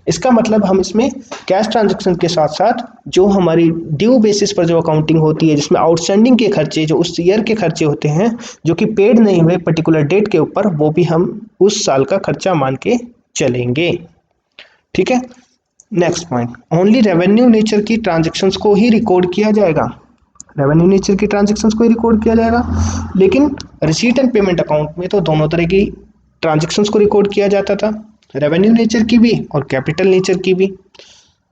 इसका मतलब हम इसमें कैश ट्रांजेक्शन के साथ साथ जो हमारी ड्यू बेसिस पर जो अकाउंटिंग होती है, जिसमें आउटस्टैंडिंग के खर्चे जो उस ईयर के खर्चे होते हैं जो कि पेड नहीं हुए पर्टिकुलर डेट के ऊपर, वो भी हम उस साल का खर्चा मान के चलेंगे। ठीक है, next point, only revenue nature की ट्रांजेक्शन्स को ही रिकॉर्ड किया जाएगा, रेवेन्यू नेचर की ट्रांजेक्शन्स को ही रिकॉर्ड किया जाएगा। लेकिन रिसीट एंड पेमेंट अकाउंट में तो दोनों तरह की ट्रांजेक्शन्स को रिकॉर्ड किया जाता था, रेवेन्यू नेचर की भी और कैपिटल नेचर की भी।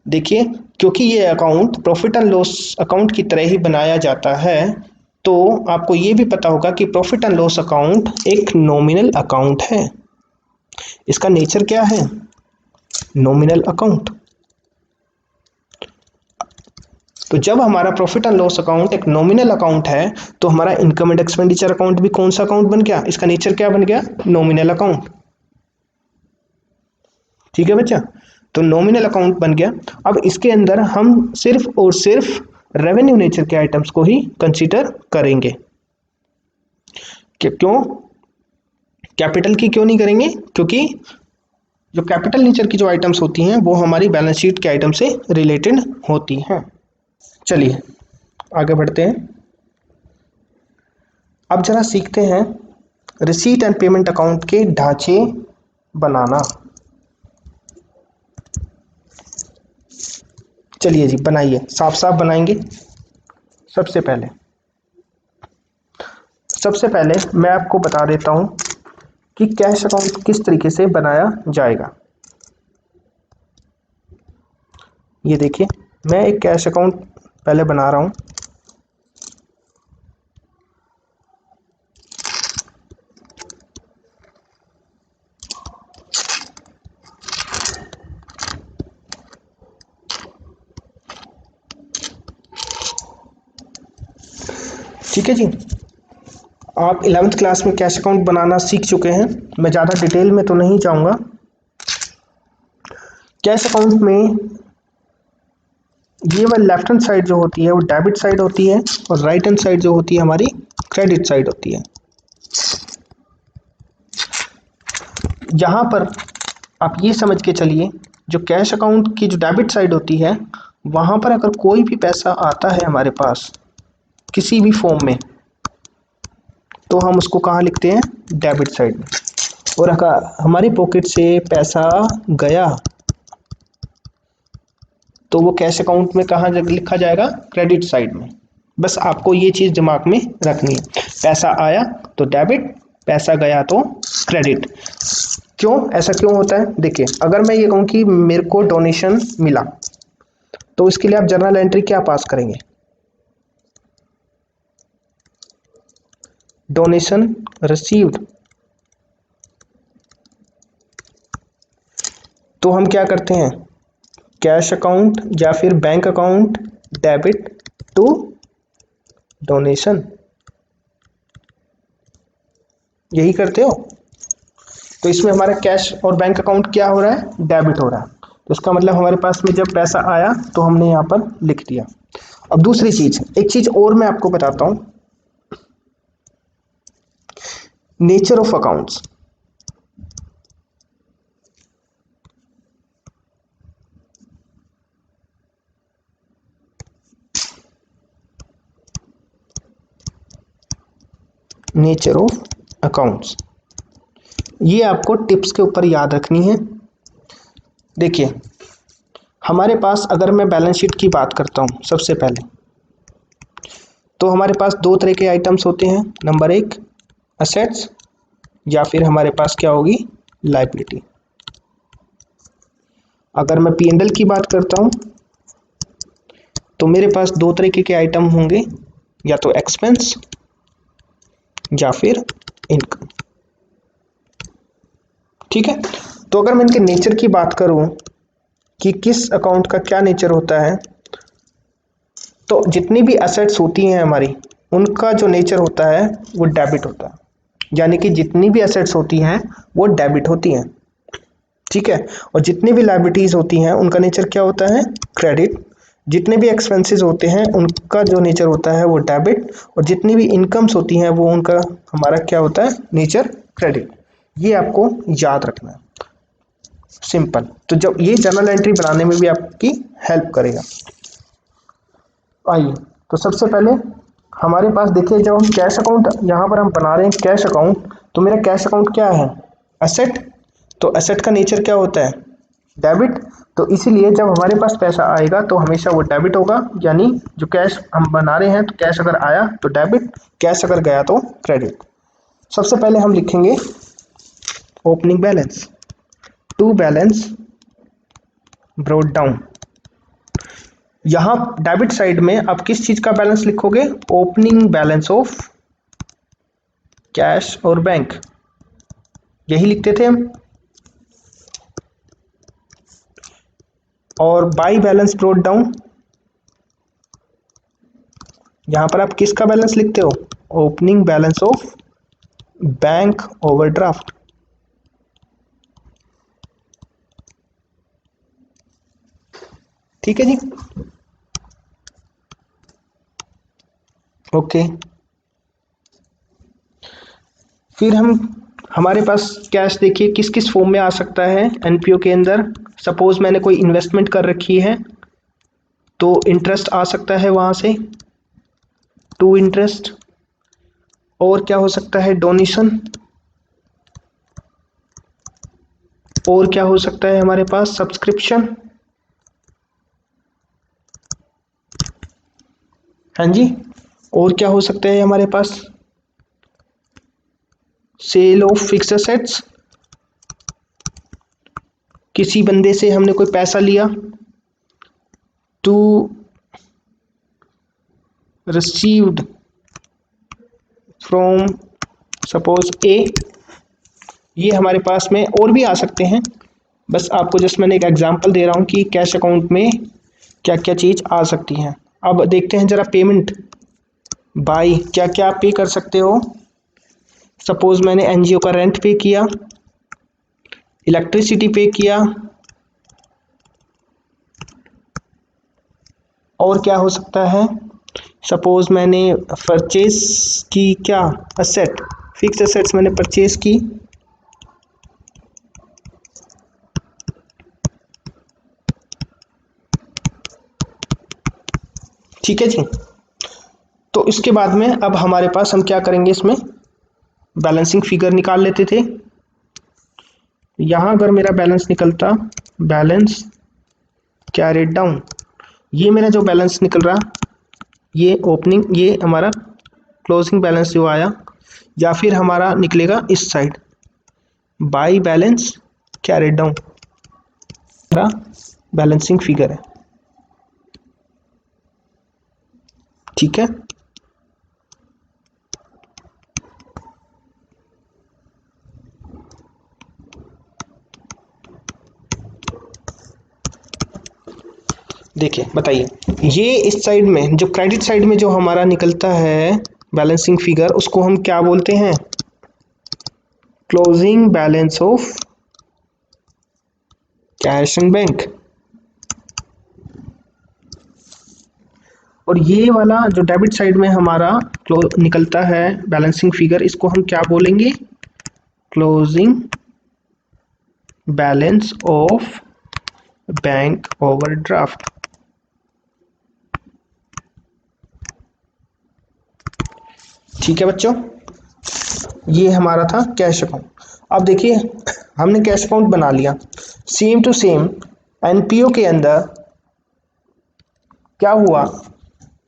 देखिए, क्योंकि ये account profit and loss account की तरह ही बनाया जाता है, तो आपको ये भी पता होगा कि प्रॉफिट एंड लॉस अकाउंट एक नॉमिनल अकाउंट है। इसका नेचर क्या है, नॉमिनल अकाउंट। तो जब हमारा प्रॉफिट एंड लॉस अकाउंट एक नॉमिनल अकाउंट है, तो हमारा इनकम एंड एक्सपेंडिचर अकाउंट भी कौन सा अकाउंट बन गया, इसका नेचर क्या बन गया, नॉमिनल अकाउंट। ठीक है बच्चा, तो नॉमिनल अकाउंट बन गया। अब इसके अंदर हम सिर्फ और सिर्फ रेवेन्यू नेचर के आइटम्स को ही कंसीडर करेंगे। क्यों, कैपिटल की क्यों नहीं करेंगे, क्योंकि जो कैपिटल नेचर की जो आइटम्स होती हैं वो हमारी बैलेंस शीट के आइटम से रिलेटेड होती हैं। चलिए आगे बढ़ते हैं। अब जरा सीखते हैं रिसीट एंड पेमेंट अकाउंट के ढांचे बनाना। चलिए जी, बनाइए, साफ साफ बनाएंगे। सबसे पहले मैं आपको बता देता हूं कि कैश अकाउंट किस तरीके से बनाया जाएगा। ये देखिए, मैं एक कैश अकाउंट पहले बना रहा हूं। ठीक है जी, आप 11th क्लास में कैश अकाउंट बनाना सीख चुके हैं, मैं ज़्यादा डिटेल में तो नहीं जाऊंगा। कैश अकाउंट में ये वाली लेफ्ट हैंड साइड जो होती है वो डेबिट साइड होती है और राइट हैंड साइड जो होती है हमारी क्रेडिट साइड होती है। यहाँ पर आप ये समझ के चलिए, जो कैश अकाउंट की जो डेबिट साइड होती है, वहाँ पर अगर कोई भी पैसा आता है हमारे पास किसी भी फॉर्म में, तो हम उसको कहाँ लिखते हैं, डेबिट साइड में। और अगर हमारी पॉकेट से पैसा गया तो वो कैश अकाउंट में कहाँ लिखा जाएगा, क्रेडिट साइड में। बस आपको ये चीज़ दिमाग में रखनी है, पैसा आया तो डेबिट, पैसा गया तो क्रेडिट। क्यों, ऐसा क्यों होता है, देखिए, अगर मैं ये कहूँ कि मेरे को डोनेशन मिला, तो इसके लिए आप जर्नल एंट्री क्या पास करेंगे, डोनेशन रिसीव्ड। तो हम क्या करते हैं, कैश अकाउंट या फिर bank account debit to donation, यही करते हो। तो इसमें हमारा कैश और बैंक अकाउंट क्या हो रहा है, डेबिट हो रहा है। तो इसका मतलब हमारे पास में जब पैसा आया तो हमने यहाँ पर लिख दिया। अब दूसरी चीज, एक चीज और मैं आपको बताता हूँ, nature of accounts. Nature of accounts. ये आपको टिप्स के ऊपर याद रखनी है। देखिए, हमारे पास अगर मैं बैलेंस शीट की बात करता हूँ सबसे पहले, तो हमारे पास दो तरह के आइटम्स होते हैं। नंबर एक असेट्स, या फिर हमारे पास क्या होगी, लायबिलिटी। अगर मैं P&L की बात करता हूँ तो मेरे पास दो तरीके के आइटम होंगे, या तो एक्सपेंस या फिर इनकम। ठीक है, तो अगर मैं इनके नेचर की बात करूं कि किस अकाउंट का क्या नेचर होता है, तो जितनी भी एसेट्स होती हैं हमारी, उनका जो नेचर होता है वो डेबिट होता है। यानी कि जितनी भी एसेट्स होती हैं वो डेबिट होती हैं। ठीक है, और जितनी भी लायबिलिटीज होती हैं उनका नेचर क्या होता है, क्रेडिट। जितने भी एक्सपेंसेस होते हैं उनका जो नेचर होता है वो डेबिट, और जितनी भी इनकम्स होती हैं वो उनका हमारा क्या होता है, नेचर क्रेडिट। ये आपको याद रखना है, सिंपल। तो जब ये जर्नल एंट्री बनाने में भी आपकी हेल्प करेगा। आइए, तो सबसे पहले हमारे पास देखिए, जब हम कैश अकाउंट यहाँ पर हम बना रहे हैं कैश अकाउंट, तो मेरा कैश अकाउंट क्या है, एसेट। तो एसेट का नेचर क्या होता है, डेबिट। तो इसीलिए जब हमारे पास पैसा आएगा तो हमेशा वो डेबिट होगा। यानी जो कैश हम बना रहे हैं, तो कैश अगर आया तो डेबिट, कैश अगर गया तो क्रेडिट। सबसे पहले हम लिखेंगे opening balance, to balance brought down. यहां डेबिट साइड में आप किस चीज का बैलेंस लिखोगे, ओपनिंग बैलेंस ऑफ कैश और बैंक, यही लिखते थे हम। और बाई बैलेंस ब्रॉट डाउन, यहां पर आप किसका बैलेंस लिखते हो, opening balance of bank overdraft. ठीक है जी, ओके। फिर हमारे पास कैश देखिए किस किस फॉर्म में आ सकता है एनपीओ के अंदर। सपोज मैंने कोई इन्वेस्टमेंट कर रखी है तो इंटरेस्ट आ सकता है वहां से, टू इंटरेस्ट। और क्या हो सकता है, डोनेशन। और क्या हो सकता है हमारे पास, सब्सक्रिप्शन। हाँ जी, और क्या हो सकता है हमारे पास, सेल ऑफ फिक्स्ड एसेट्स। किसी बंदे से हमने कोई पैसा लिया, टू रिसीव्ड फ्रॉम सपोज ए। ये हमारे पास में और भी आ सकते हैं, बस आपको जस्ट मैंने एक एग्जांपल दे रहा हूँ कि कैश अकाउंट में क्या क्या चीज़ आ सकती हैं। अब देखते हैं जरा पेमेंट बाई, क्या क्या आप पे कर सकते हो। सपोज मैंने एनजीओ का रेंट पे किया, इलेक्ट्रिसिटी पे किया, और क्या हो सकता है, सपोज मैंने परचेज की, क्या असेट, फिक्स असेट्स मैंने परचेज की। ठीक है जी, तो इसके बाद में अब हमारे पास हम क्या करेंगे, इसमें बैलेंसिंग फिगर निकाल लेते थे। यहाँ अगर मेरा बैलेंस निकलता, बैलेंस कैरिड डाउन, ये मेरा जो बैलेंस निकल रहा, ये ओपनिंग, ये हमारा क्लोजिंग बैलेंस जो आया, या फिर हमारा निकलेगा इस side by balance carried down, हमारा बैलेंसिंग फिगर है। ठीक है, देखिए बताइए, ये इस साइड में जो क्रेडिट साइड में जो हमारा निकलता है बैलेंसिंग फिगर, उसको हम क्या बोलते हैं, closing balance of cash and bank. और ये वाला जो डेबिट साइड में हमारा निकलता है बैलेंसिंग फिगर, इसको हम क्या बोलेंगे, closing balance of bank overdraft. ठीक है बच्चों, ये हमारा था कैश अकाउंट। अब देखिए हमने कैश अकाउंट बना लिया, सेम टू सेम एनपीओ के अंदर क्या हुआ,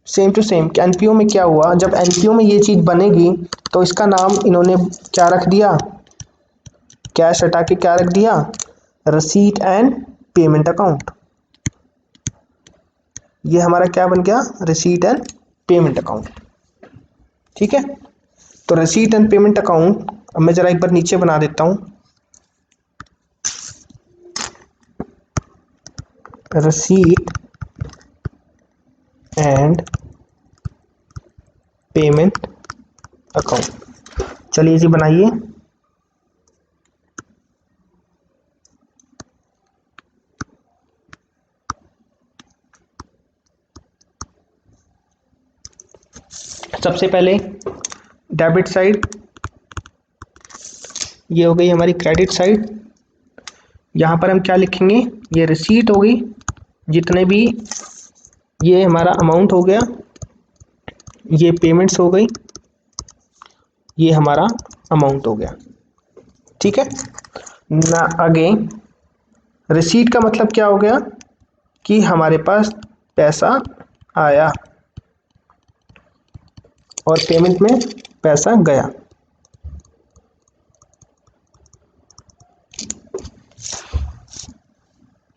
सेम टू सेम एनपीओ में क्या हुआ, जब एनपीओ में ये चीज़ बनेगी तो इसका नाम इन्होंने क्या रख दिया, कैश हटा के क्या रख दिया, रसीट एंड पेमेंट अकाउंट। ये हमारा क्या बन गया, रिसीट एंड पेमेंट अकाउंट। ठीक है, तो रिसीट एंड पेमेंट अकाउंट अब मैं जरा एक बार नीचे बना देता हूं, रिसीट एंड पेमेंट अकाउंट। चलिए जी बनाइए। सबसे पहले डेबिट साइड, ये हो गई हमारी क्रेडिट साइड। यहाँ पर हम क्या लिखेंगे, ये रिसीट हो गई, जितने भी ये हमारा अमाउंट हो गया, ये पेमेंट्स हो गई, ये हमारा अमाउंट हो गया। ठीक है ना। अगेन रिसीट का मतलब क्या हो गया कि हमारे पास पैसा आया और पेमेंट में पैसा गया।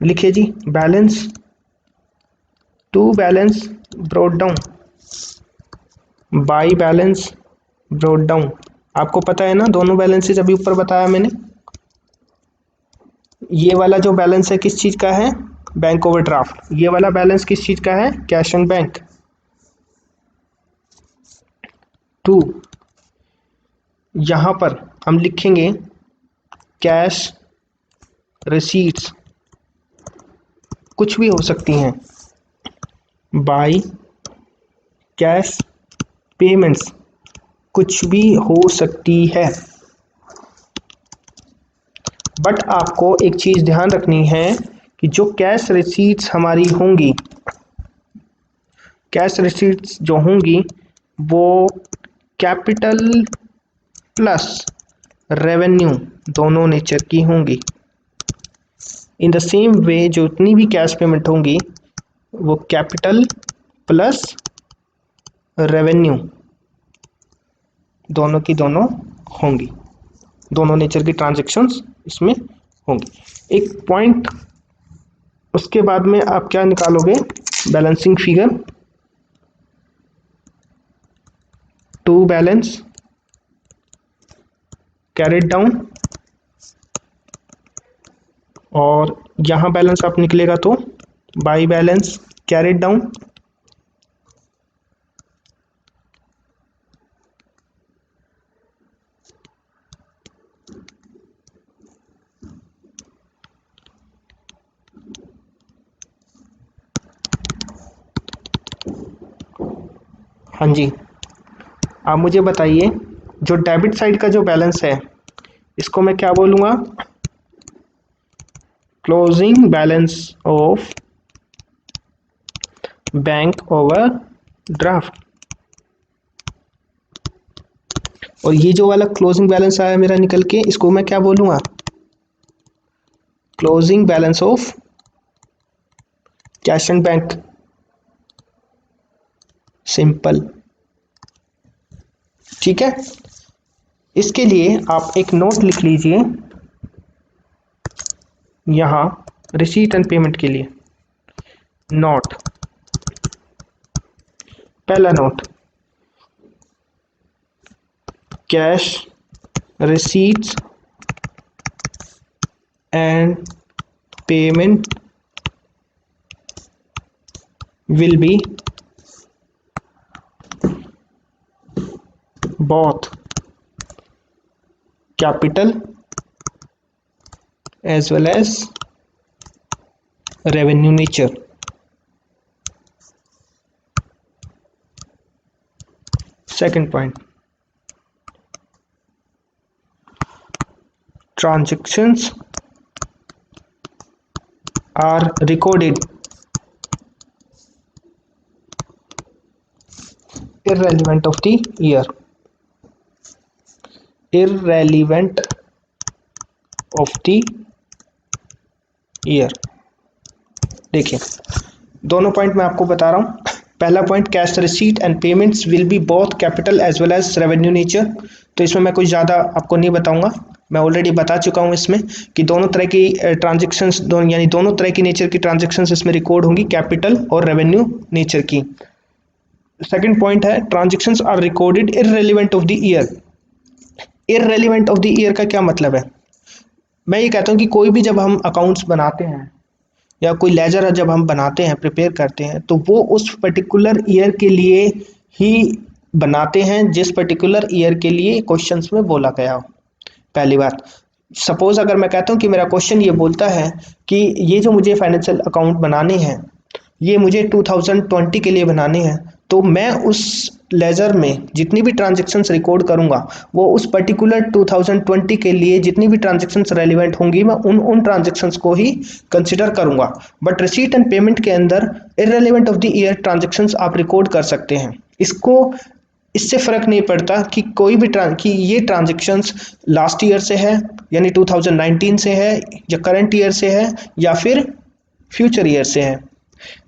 लिखिए जी, balance to balance brought down by balance brought down. आपको पता है ना दोनों बैलेंसेज अभी ऊपर बताया मैंने। ये वाला जो बैलेंस है किस चीज का है, बैंक ओवरड्राफ्ट। ये वाला बैलेंस किस चीज का है, कैश एंड बैंक। टू, यहां पर हम लिखेंगे कैश रिसीट्स, कुछ भी हो सकती हैं, बाई कैश पेमेंट्स, कुछ भी हो सकती है। बट आपको एक चीज ध्यान रखनी है कि जो कैश रिसीट्स हमारी होंगी, कैश रिसीट्स जो होंगी वो कैपिटल प्लस रेवेन्यू दोनों नेचर की होंगी। इन द सेम वे जो उतनी भी कैश पेमेंट होंगी वो कैपिटल प्लस रेवेन्यू दोनों की दोनों होंगी, दोनों नेचर की ट्रांजैक्शंस इसमें होंगी। एक पॉइंट उसके बाद में आप क्या निकालोगे, balancing figure to balance carried down, और यहां बैलेंस आप निकलेगा तो बाई बैलेंस कैरिड डाउन। हाँ जी, आप मुझे बताइए जो डेबिट साइड का जो बैलेंस है इसको मैं क्या बोलूंगा, closing balance of bank over draft. और ये जो वाला क्लोजिंग बैलेंस आया मेरा निकल के, इसको मैं क्या बोलूंगा, closing balance of cash and bank. Simple. ठीक है, इसके लिए आप एक नोट लिख लीजिए यहां रिसीट एंड पेमेंट के लिए। नोट, पहला note, cash receipts and payment will be both capital as well as revenue nature. Second point, transactions are recorded irrelevant of the year. irrelevant of the year। देखिए दोनों पॉइंट मैं आपको बता रहा हूँ। पहला point, cash receipt and payments will be both capital as well as revenue nature. तो इसमें मैं कुछ ज़्यादा आपको नहीं बताऊंगा, मैं ऑलरेडी बता चुका हूँ इसमें कि दोनों तरह की ट्रांजेक्शन्स यानी दोनों तरह की नेचर की ट्रांजेक्शन्स इसमें रिकॉर्ड होंगी, कैपिटल और रेवेन्यू नेचर की। सेकंड पॉइंट है, transactions are recorded irrelevant of the year. Irrelevant of the year का क्या मतलब है? मैं ये कहता हूँ कि कोई भी जब हम अकाउंट्स बनाते हैं या कोई लेजर जब हम बनाते हैं, प्रिपेयर करते हैं, तो वो उस पर्टिकुलर ईयर के लिए ही बनाते हैं जिस पर्टिकुलर ईयर के लिए क्वेश्चंस में बोला गया हो। पहली बात, सपोज अगर मैं कहता हूँ कि मेरा क्वेश्चन ये बोलता है कि ये जो मुझे फाइनेंशियल अकाउंट बनाने हैं ये मुझे 2020 के लिए बनाने हैं, तो मैं उस लेजर में जितनी भी ट्रांजेक्शन्स रिकॉर्ड करूंगा वो उस पर्टिकुलर 2020 के लिए जितनी भी ट्रांजेक्शन्स रेलिवेंट होंगी मैं उन ट्रांजेक्शन्स को ही कंसिडर करूंगा। बट रिसीट एंड पेमेंट के अंदर irrelevant of the year transactions आप रिकॉर्ड कर सकते हैं। इससे फर्क नहीं पड़ता कि कोई भी कि ये ट्रांजेक्शन्स लास्ट ईयर से है यानी 2019 से है या करंट ईयर से है या फिर फ्यूचर ईयर से है।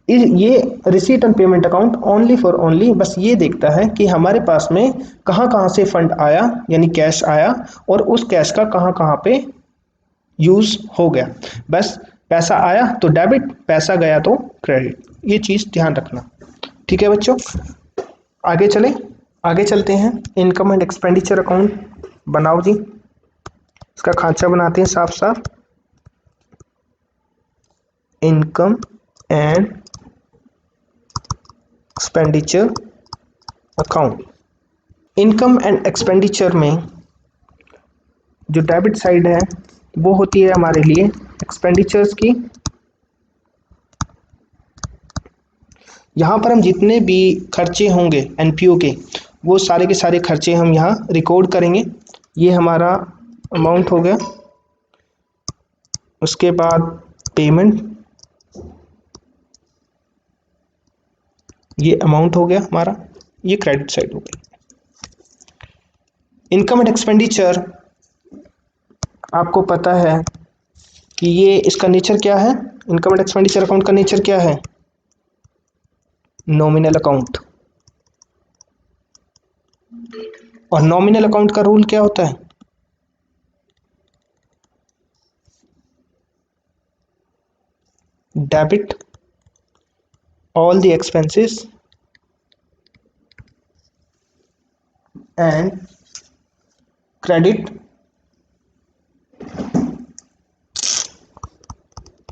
ये receipt and payment account only for only बस ये देखता है कि हमारे पास में कहाँ कहाँ से फंड आया यानी कैश आया और उस कैश का कहाँ कहाँ पे यूज हो गया। बस पैसा आया तो डेबिट, पैसा गया तो क्रेडिट, ये चीज ध्यान रखना। ठीक है बच्चों, आगे चलते हैं। इनकम एंड एक्सपेंडिचर अकाउंट बनाओ जी, इसका खांचा बनाते हैं साफ साफ। Income and expenditure account. Income and expenditure में जो डेबिट साइड है वो होती है हमारे लिए एक्सपेंडिचर्स की। यहाँ पर हम जितने भी खर्चे होंगे एनपीओ के वो सारे के सारे खर्चे हम यहाँ रिकॉर्ड करेंगे। ये हमारा अमाउंट हो गया। उसके बाद पेमेंट, ये अमाउंट हो गया हमारा, ये क्रेडिट साइड हो गई। इनकम एंड एक्सपेंडिचर आपको पता है कि ये इसका नेचर क्या है। इनकम एंड एक्सपेंडिचर अकाउंट का नेचर क्या है? Nominal account. और नॉमिनल अकाउंट का रूल क्या होता है? Debit all the expenses and credit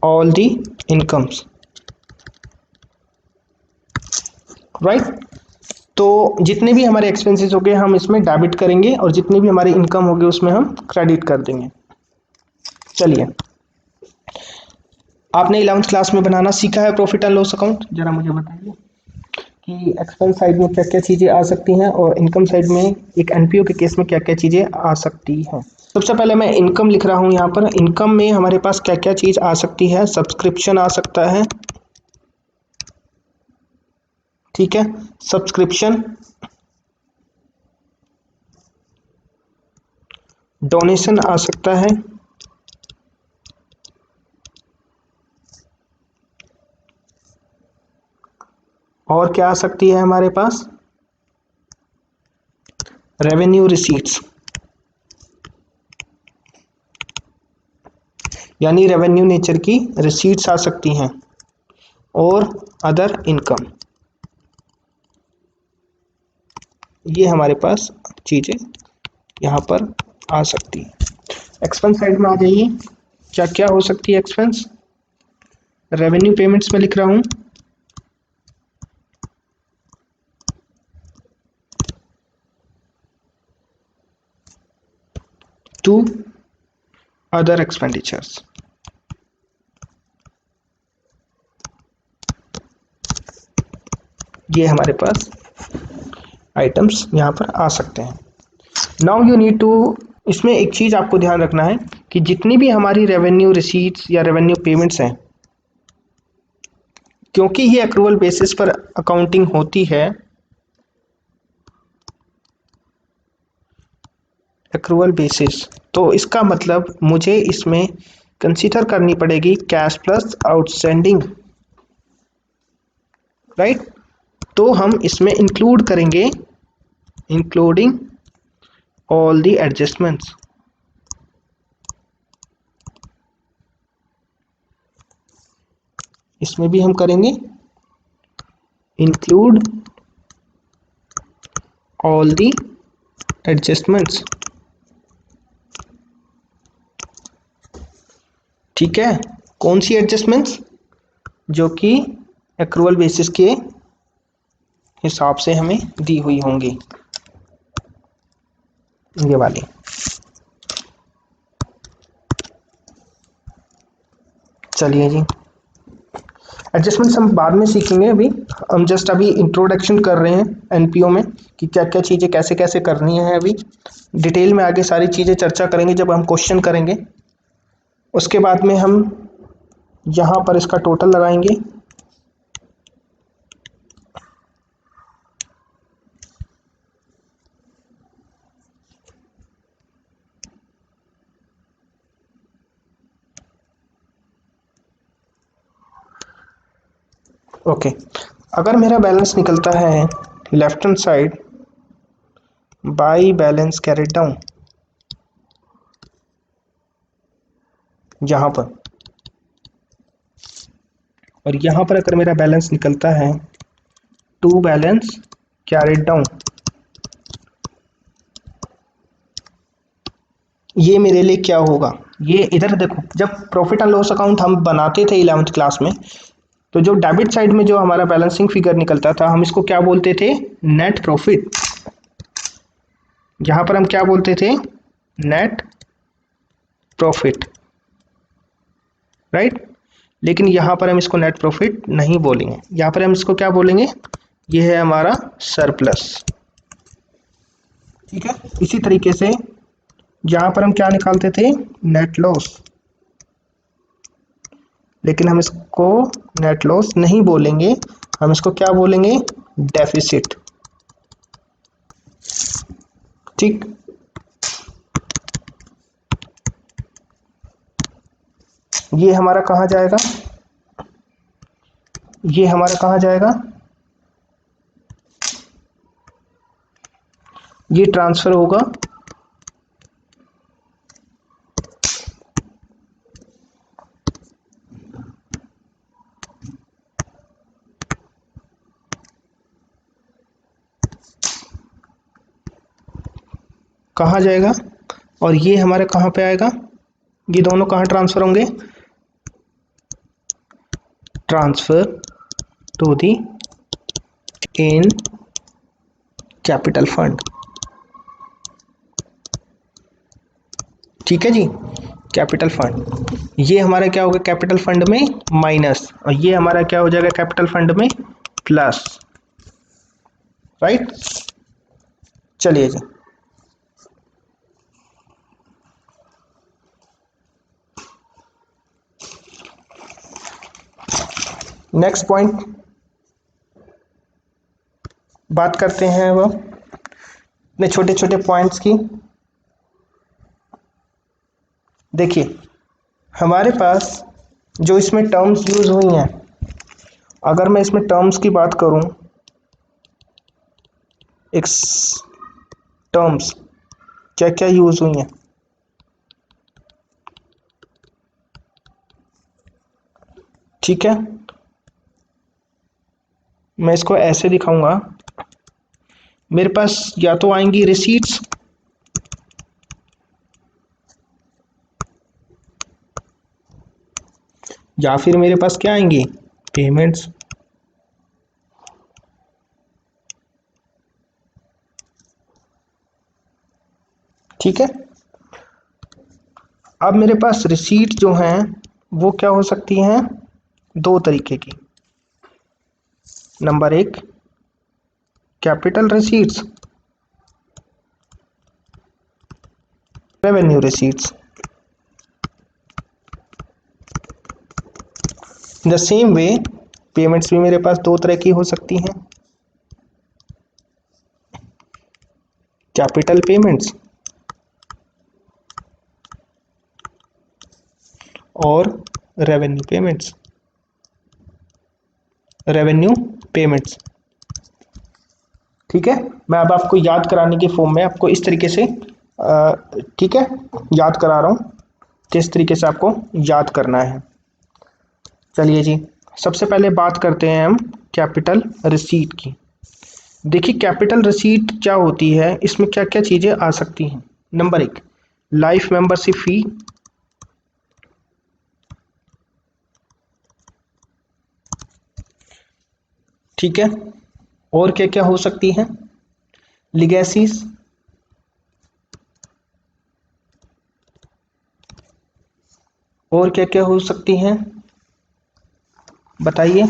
all the incomes, right. तो जितने भी हमारे एक्सपेंसेस हो गए हम इसमें डेबिट करेंगे और जितने भी हमारे इनकम हो गए उसमें हम क्रेडिट कर देंगे। चलिए, आपने 11th क्लास में बनाना सीखा है प्रॉफिट एंड लॉस अकाउंट, जरा मुझे बताइए कि एक्सपेंस साइड में क्या क्या चीज़ें आ सकती हैं और इनकम साइड में एक एनपीओ के केस में क्या क्या चीज़ें आ सकती हैं। सबसे पहले मैं इनकम लिख रहा हूँ यहाँ पर। इनकम में हमारे पास क्या क्या चीज़ आ सकती है? सब्सक्रिप्शन आ सकता है, ठीक है, सब्सक्रिप्शन, डोनेशन आ सकता है, और क्या आ सकती है हमारे पास? रेवेन्यू रिसीट्स, यानी रेवेन्यू नेचर की रिसीट्स आ सकती हैं, और अदर इनकम, ये हमारे पास चीज़ें यहाँ पर आ सकती है। एक्सपेंस साइड में आ जाइए, क्या क्या हो सकती है एक्सपेंस? रेवेन्यू पेमेंट्स में लिख रहा हूँ, टू अदर एक्सपेंडिचर्स, ये हमारे पास आइटम्स यहाँ पर आ सकते हैं। नाउ यू नीड टू, इसमें एक चीज़ आपको ध्यान रखना है कि जितनी भी हमारी रेवेन्यू रिसीट्स या रेवेन्यू पेमेंट्स हैं, क्योंकि ये एक्रूवल बेसिस पर अकाउंटिंग होती है, एक्रूअल बेसिस, तो इसका मतलब मुझे इसमें कंसीडर करनी पड़ेगी कैश प्लस आउटस्टैंडिंग, राइट। तो हम इसमें इंक्लूड करेंगे इंक्लूडिंग ऑल द एडजस्टमेंट्स। इसमें भी हम करेंगे इंक्लूड ऑल द एडजस्टमेंट्स, ठीक है। कौन सी एडजस्टमेंट्स? जो कि एक्रूअल बेसिस के हिसाब से हमें दी हुई होंगी, ये वाली। चलिए जी, एडजस्टमेंट्स हम बाद में सीखेंगे, अभी हम जस्ट अभी इंट्रोडक्शन कर रहे हैं एनपीओ में कि क्या क्या चीज़ें कैसे कैसे करनी है। अभी डिटेल में आगे सारी चीज़ें चर्चा करेंगे जब हम क्वेश्चन करेंगे। उसके बाद में हम यहाँ पर इसका टोटल लगाएंगे, ओके। अगर मेरा बैलेंस निकलता है left hand side by balance carried down, यहाँ पर, और यहाँ पर अगर मेरा बैलेंस निकलता है टू बैलेंस कैरिड डाउन, ये मेरे लिए क्या होगा? ये इधर देखो, जब प्रॉफिट एंड लॉस अकाउंट हम बनाते थे 11th क्लास में, तो जो डेबिट साइड में जो हमारा बैलेंसिंग फिगर निकलता था, हम इसको क्या बोलते थे? Net profit. यहाँ पर हम क्या बोलते थे? Net profit, right. लेकिन यहाँ पर हम इसको नेट प्रॉफिट नहीं बोलेंगे, यहाँ पर हम इसको क्या बोलेंगे? ये है हमारा सरप्लस, ठीक है। इसी तरीके से यहाँ पर हम क्या निकालते थे? नेट लॉस, लेकिन हम इसको नेट लॉस नहीं बोलेंगे, हम इसको क्या बोलेंगे? डेफिसिट, ठीक। ये हमारा कहाँ जाएगा? ये हमारा कहाँ जाएगा? ये ट्रांसफर होगा कहाँ जाएगा? और ये हमारे कहाँ पे आएगा? ये दोनों कहाँ ट्रांसफर होंगे? Transfer to the in capital fund, ठीक है जी। कैपिटल फंड, ये हमारा क्या होगा? कैपिटल फंड में माइनस, और ये हमारा क्या हो जाएगा? कैपिटल फंड में प्लस, राइट। चलिए जी, नेक्स्ट पॉइंट बात करते हैं वो इतने छोटे छोटे पॉइंट्स की। देखिए, हमारे पास जो इसमें टर्म्स यूज हुई हैं, अगर मैं इसमें टर्म्स की बात करूं, एक टर्म्स क्या क्या यूज हुई हैं, ठीक है। मैं इसको ऐसे दिखाऊंगा, मेरे पास या तो आएंगी रिसीट्स, या फिर मेरे पास क्या आएंगी? पेमेंट्स, ठीक है। अब मेरे पास रिसीट जो हैं वो क्या हो सकती हैं? दो तरीके की। नंबर एक, capital receipts, revenue receipts. In the same way payments भी मेरे पास दो तरह की हो सकती हैं, कैपिटल पेमेंट्स और रेवेन्यू पेमेंट्स। रेवेन्यू पेमेंट्स, ठीक है। मैं अब आपको याद कराने के फॉर्म में आपको इस तरीके से ठीक है याद करा रहा हूँ, किस तरीके से आपको याद करना है। चलिए जी, सबसे पहले बात करते हैं हम कैपिटल रिसीट की। देखिए कैपिटल रिसीट क्या होती है, इसमें क्या क्या चीज़ें आ सकती हैं। नंबर 1, लाइफ मेंबरशिप फी, ठीक है। और क्या क्या हो सकती हैं, लीगेसीज, और क्या क्या हो सकती हैं बताइए,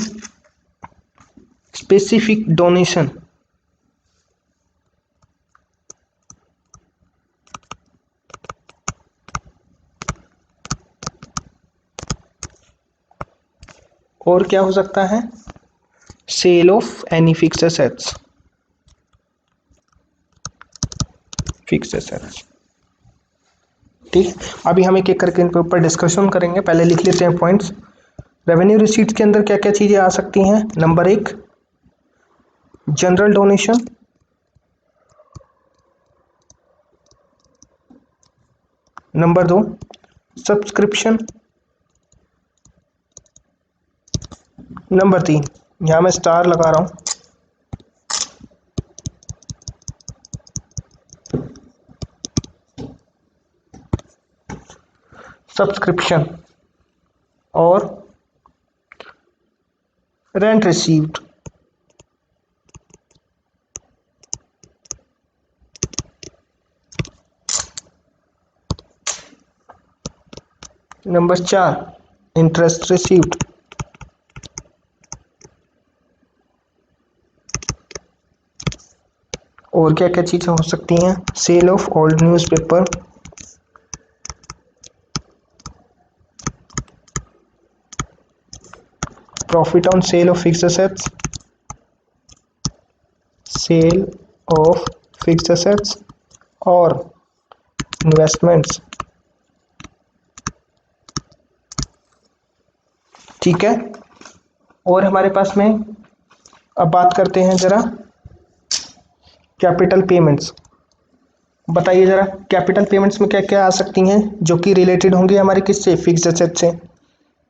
स्पेसिफिक डोनेशन, और क्या हो सकता है, sale of any fixed assets, fixed assets, ठीक। अभी हम एक एक करके इनके ऊपर डिस्कशन करेंगे, पहले लिख लेते हैं पॉइंट्स। रेवेन्यू रिसीट्स के अंदर क्या क्या चीज़ें आ सकती हैं। Number 1, general donation, number 2, subscription, number 3, यहाँ मैं स्टार लगा रहा हूँ, सब्सक्रिप्शन, और rent received. Number 4, interest received. और क्या क्या चीज़ें हो सकती हैं, sale of old newspaper, profit on sale of fixed assets, sale of fixed assets, और इन्वेस्टमेंट्स, ठीक है। और हमारे पास में अब बात करते हैं जरा कैपिटल पेमेंट्स। बताइए जरा कैपिटल पेमेंट्स में क्या क्या आ सकती हैं जो कि रिलेटेड होंगी हमारे किससे, फिक्स्ड एसेट से,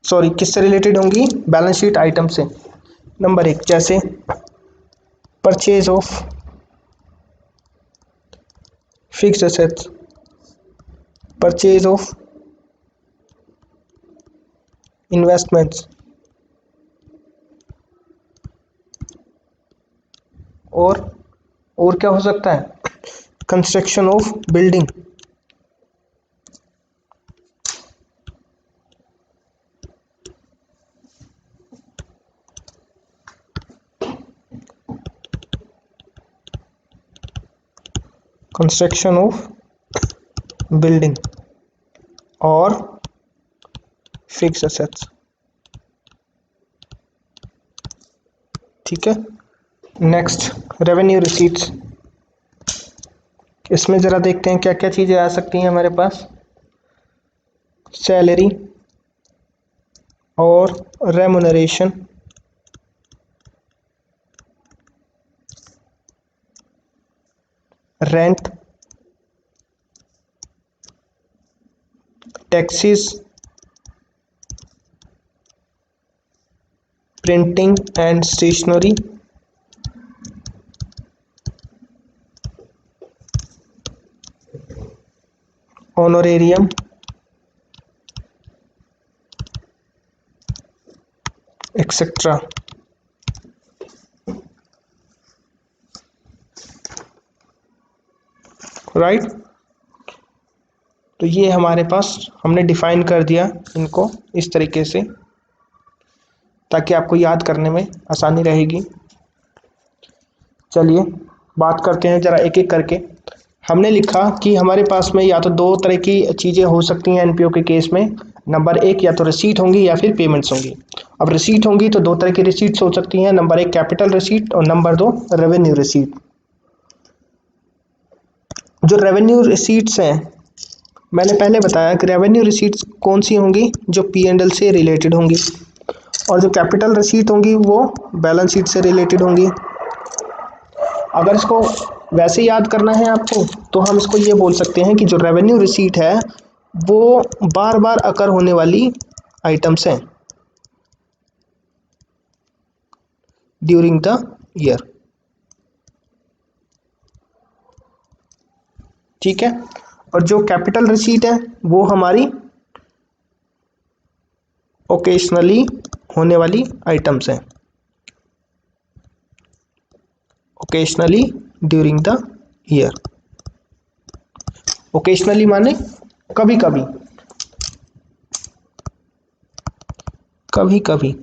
सॉरी किससे रिलेटेड होंगी, बैलेंस शीट आइटम से। नंबर 1, जैसे purchase of fixed assets, purchase of investments, और क्या हो सकता है, construction of building, construction of building और फिक्स्ड एसेट्स, ठीक है। नेक्स्ट, रेवेन्यू रिसीट्स, इसमें ज़रा देखते हैं क्या क्या चीज़ें आ सकती हैं हमारे पास, सैलरी और remuneration, rent, taxes, printing and stationery, honorarium, etcetera, right. तो ये हमारे पास हमने डिफाइन कर दिया इनको इस तरीके से, ताकि आपको याद करने में आसानी रहेगी। चलिए बात करते हैं जरा एक एक करके। हमने लिखा कि हमारे पास में या तो दो तरह की चीज़ें हो सकती हैं एनपीओ के केस में। नंबर 1, या तो रिसीट होंगी या फिर पेमेंट्स होंगी। अब रिसीट होंगी तो दो तरह की रिसीट्स हो सकती हैं, नंबर 1 कैपिटल रिसीट और नंबर 2 रेवेन्यू रिसीट। जो रेवेन्यू रिसीट्स हैं मैंने पहले बताया कि रेवेन्यू रिसीट्स कौन सी होंगी, जो पी एंड एल से रिलेटेड होंगी, और जो कैपिटल रिसीट होंगी वो बैलेंस शीट से रिलेटेड होंगी। अगर इसको वैसे याद करना है आपको, तो हम इसको ये बोल सकते हैं कि जो रेवेन्यू रिसीट है वो बार बार अकर होने वाली आइटम्स हैं ड्यूरिंग द ईयर। ठीक है, और जो कैपिटल रिसीट है वो हमारी ओकेशनली होने वाली आइटम्स हैं, occasionally during the year. Occasionally माने कभी कभी, कभी कभी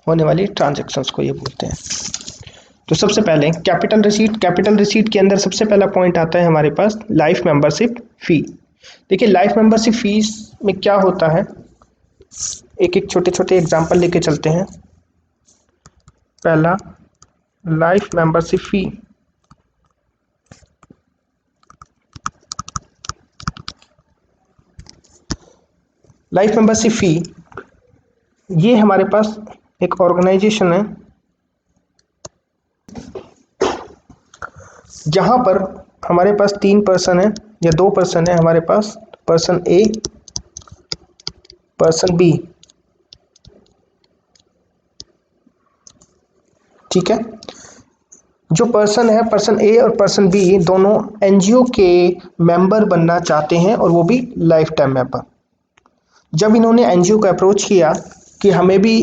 होने वाली ट्रांजैक्शंस को ये बोलते हैं। तो सबसे पहले कैपिटल रिसीट, कैपिटल रिसीट के अंदर सबसे पहला पॉइंट आता है हमारे पास लाइफ मेंबरशिप फी। देखिए लाइफ मेंबरशिप फीस में क्या होता है, एक एक छोटे छोटे एग्जांपल लेके चलते हैं। पहला life membership fee, life membership fee ये हमारे पास एक ऑर्गेनाइजेशन है जहां पर हमारे पास 3 पर्सन है या 2 पर्सन है हमारे पास, पर्सन ए, पर्सन बी। ठीक है, जो पर्सन है पर्सन ए और पर्सन बी दोनों एनजीओ के मेंबर बनना चाहते हैं, और वो भी लाइफ टाइम मेंबर। जब इन्होंने एनजीओ को अप्रोच किया कि हमें भी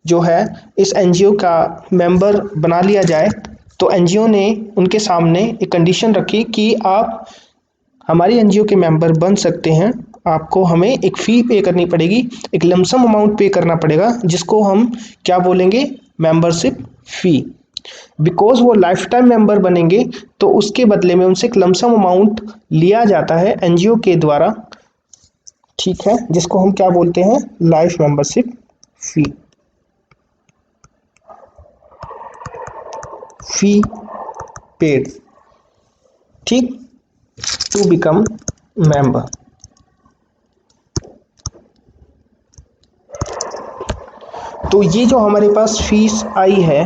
जो है इस एनजीओ का मेंबर बना लिया जाए, तो एनजीओ ने उनके सामने एक कंडीशन रखी कि आप हमारी एनजीओ के मेंबर बन सकते हैं, आपको हमें एक फ़ी पे करनी पड़ेगी, एक लमसम अमाउंट पे करना पड़ेगा, जिसको हम क्या बोलेंगे, मेंबरशिप फ़ी। बिकॉज वो लाइफ टाइम मेंबर बनेंगे तो उसके बदले में उनसे एक लमसम अमाउंट लिया जाता है एनजीओ के द्वारा। ठीक है, जिसको हम क्या बोलते हैं, लाइफ मेंबरशिप फ़ी, फ़ी पेड, ठीक, टू बिकम मेंबर। तो ये जो हमारे पास फीस आई है,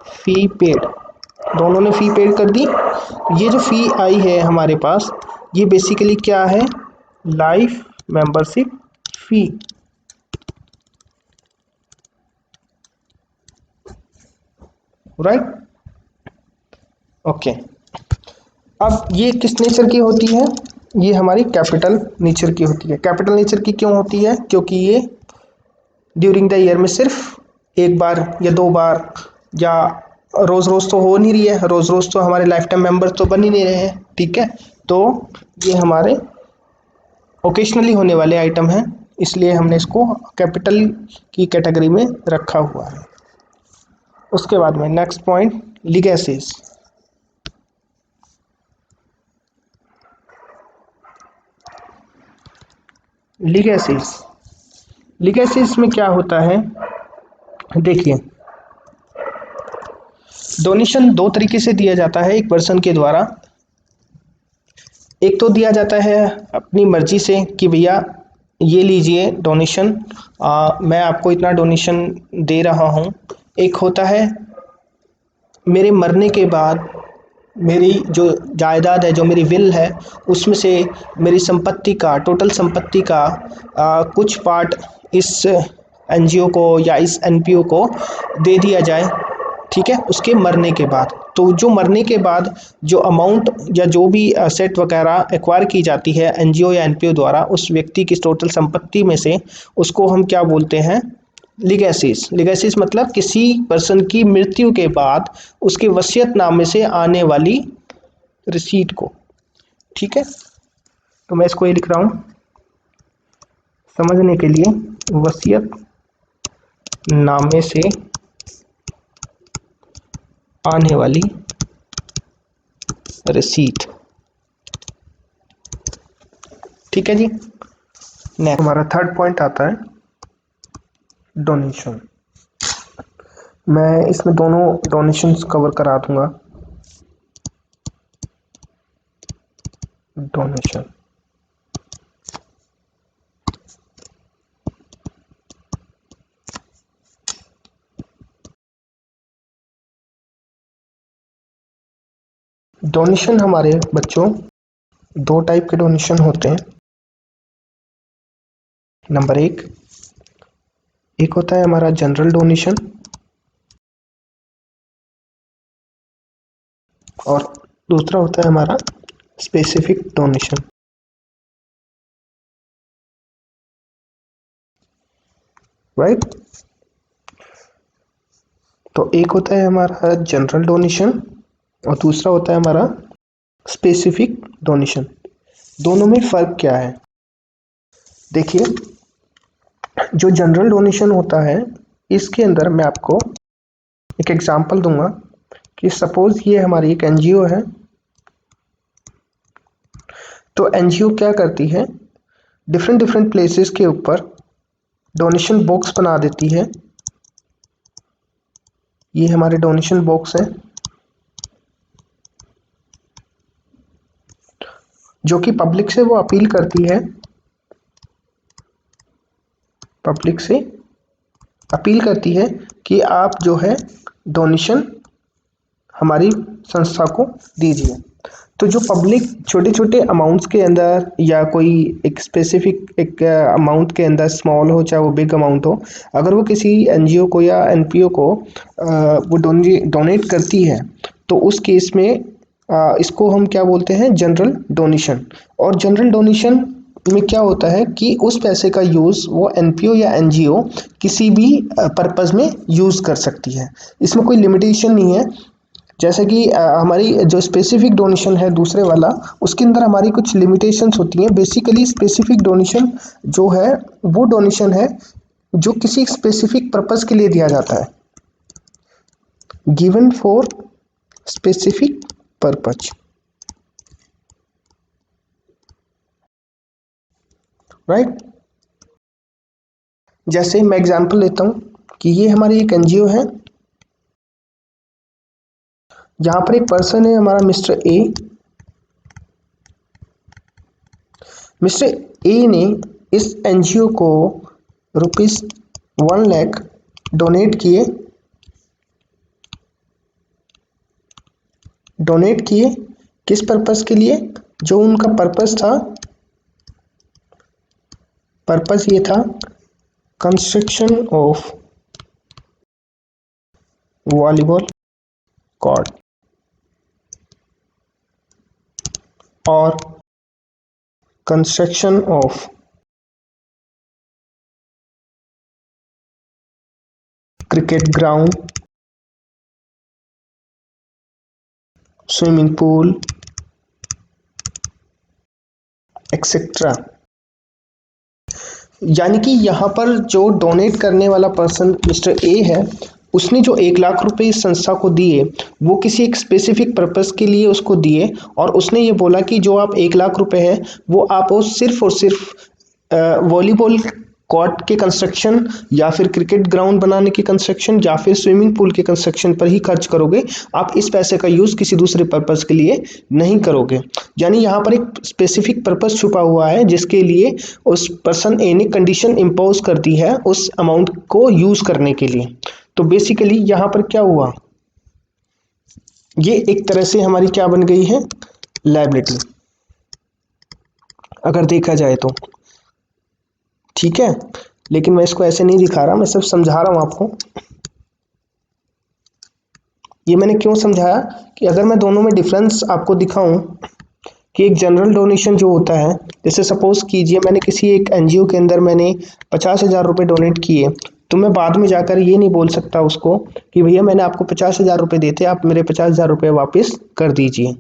फी पेड, दोनों ने फी पेड कर दी। ये जो फी आई है हमारे पास, ये बेसिकली क्या है, life membership fee. Right, okay. अब ये किस नेचर की होती है, ये हमारी कैपिटल नेचर की होती है। कैपिटल नेचर की क्यों होती है, क्योंकि ये ड्यूरिंग द ईयर में सिर्फ एक बार या 2 बार, या रोज रोज तो हो नहीं रही है, रोज रोज तो हमारे लाइफ टाइम मेंबर तो बन ही नहीं रहे हैं। ठीक है, तो ये हमारे ओकेशनली होने वाले आइटम हैं, इसलिए हमने इसको कैपिटल की कैटेगरी में रखा हुआ है। उसके बाद में नेक्स्ट पॉइंट, लीगेसीज। लीगेसीज, लीगेसीज में क्या होता है, देखिए डोनेशन 2 तरीके से दिया जाता है एक पर्सन के द्वारा। एक तो दिया जाता है अपनी मर्जी से कि भैया ये लीजिए डोनेशन, मैं आपको इतना डोनेशन दे रहा हूँ। एक होता है मेरे मरने के बाद मेरी जो जायदाद है, जो मेरी विल है, उसमें से मेरी संपत्ति का, टोटल संपत्ति का कुछ पार्ट इस एनजीओ को या इस एनपीओ को दे दिया जाए। ठीक है, उसके मरने के बाद। तो जो मरने के बाद जो अमाउंट या जो भी असेट वगैरह एक्वायर की जाती है एनजीओ या एनपीओ द्वारा उस व्यक्ति की टोटल संपत्ति में से, उसको हम क्या बोलते हैं, लिगेसीज। लिगेसीज मतलब किसी पर्सन की मृत्यु के बाद उसके वसीयतनामे से आने वाली रिसीट को। ठीक है, तो मैं इसको ये लिख रहा हूं समझने के लिए, वसीयतनामे से आने वाली रिसीट। ठीक है जी, नेक्स्ट हमारा थर्ड पॉइंट आता है डोनेशन। मैं इसमें दोनों डोनेशंस कवर करा दूंगा। डोनेशन। डोनेशन हमारे बच्चों दो टाइप के डोनेशन होते हैं। नंबर एक होता है हमारा जनरल डोनेशन और दूसरा होता है हमारा स्पेसिफिक डोनेशन। राइट। तो एक होता है हमारा जनरल डोनेशन और दूसरा होता है हमारा स्पेसिफिक डोनेशन। दोनों में फर्क क्या है? देखिए, जो जनरल डोनेशन होता है इसके अंदर मैं आपको एक एग्जांपल दूंगा कि सपोज ये हमारी एक एनजीओ है। तो एनजीओ क्या करती है, डिफरेंट डिफरेंट प्लेसेस के ऊपर डोनेशन बॉक्स बना देती है। ये हमारे डोनेशन बॉक्स हैं जो कि पब्लिक से वो अपील करती है, पब्लिक से अपील करती है कि आप जो है डोनेशन हमारी संस्था को दीजिए। तो जो पब्लिक छोटे छोटे अमाउंट्स के अंदर या कोई एक स्पेसिफिक एक अमाउंट के अंदर, स्मॉल हो चाहे वो बिग अमाउंट हो, अगर वो किसी एनजीओ को या एनपीओ को वो डोनेट करती है तो उस केस में इसको हम क्या बोलते हैं, जनरल डोनेशन। और जनरल डोनेशन में क्या होता है कि उस पैसे का यूज़ वो एनपीओ या एनजीओ किसी भी पर्पस में यूज़ कर सकती है। इसमें कोई लिमिटेशन नहीं है। जैसे कि हमारी जो स्पेसिफिक डोनेशन है दूसरे वाला, उसके अंदर हमारी कुछ लिमिटेशंस होती हैं। बेसिकली स्पेसिफिक डोनेशन जो है वो डोनेशन है जो किसी स्पेसिफिक पर्पस के लिए दिया जाता है, given for specific purpose. Right. जैसे मैं एग्जांपल लेता हूँ कि ये हमारी एक एनजीओ है, यहाँ पर एक पर्सन है हमारा मिस्टर ए। मिस्टर ए ने इस एनजीओ को ₹1 लाख डोनेट किए। किस पर्पस के लिए? जो उनका पर्पस था, पर्पस ये था कंस्ट्रक्शन ऑफ वॉलीबॉल कोर्ट और construction of cricket ground, swimming pool etcetera. यानी कि यहाँ पर जो डोनेट करने वाला पर्सन मिस्टर ए है, उसने जो 1 लाख रुपए इस संस्था को दिए वो किसी एक स्पेसिफिक पर्पस के लिए उसको दिए। और उसने ये बोला कि जो आप 1 लाख रुपए है वो आप वो सिर्फ और सिर्फ वॉलीबॉल कोर्ट के कंस्ट्रक्शन या फिर क्रिकेट ग्राउंड बनाने के कंस्ट्रक्शन या फिर स्विमिंग पूल के कंस्ट्रक्शन पर ही खर्च करोगे। आप इस पैसे का यूज़ किसी दूसरे पर्पस के लिए नहीं करोगे। यानी यहाँ पर एक स्पेसिफिक पर्पस छुपा हुआ है जिसके लिए उस पर्सन ए ने कंडीशन इम्पोज कर दी है उस अमाउंट को यूज़ करने के लिए। तो बेसिकली यहाँ पर क्या हुआ, ये एक तरह से हमारी क्या बन गई है, लायबिलिटी, अगर देखा जाए तो। ठीक है, लेकिन मैं इसको ऐसे नहीं दिखा रहा, मैं सिर्फ समझा रहा हूं आपको। ये मैंने क्यों समझाया कि अगर मैं दोनों में डिफरेंस आपको दिखाऊं कि एक जनरल डोनेशन जो होता है, जैसे सपोज कीजिए मैंने किसी एक एनजीओ के अंदर मैंने 50,000 रुपये डोनेट किए, तो मैं बाद में जाकर ये नहीं बोल सकता उसको कि भैया मैंने आपको 50,000 रुपये देते, आप मेरे 50,000 रुपये वापस कर दीजिए।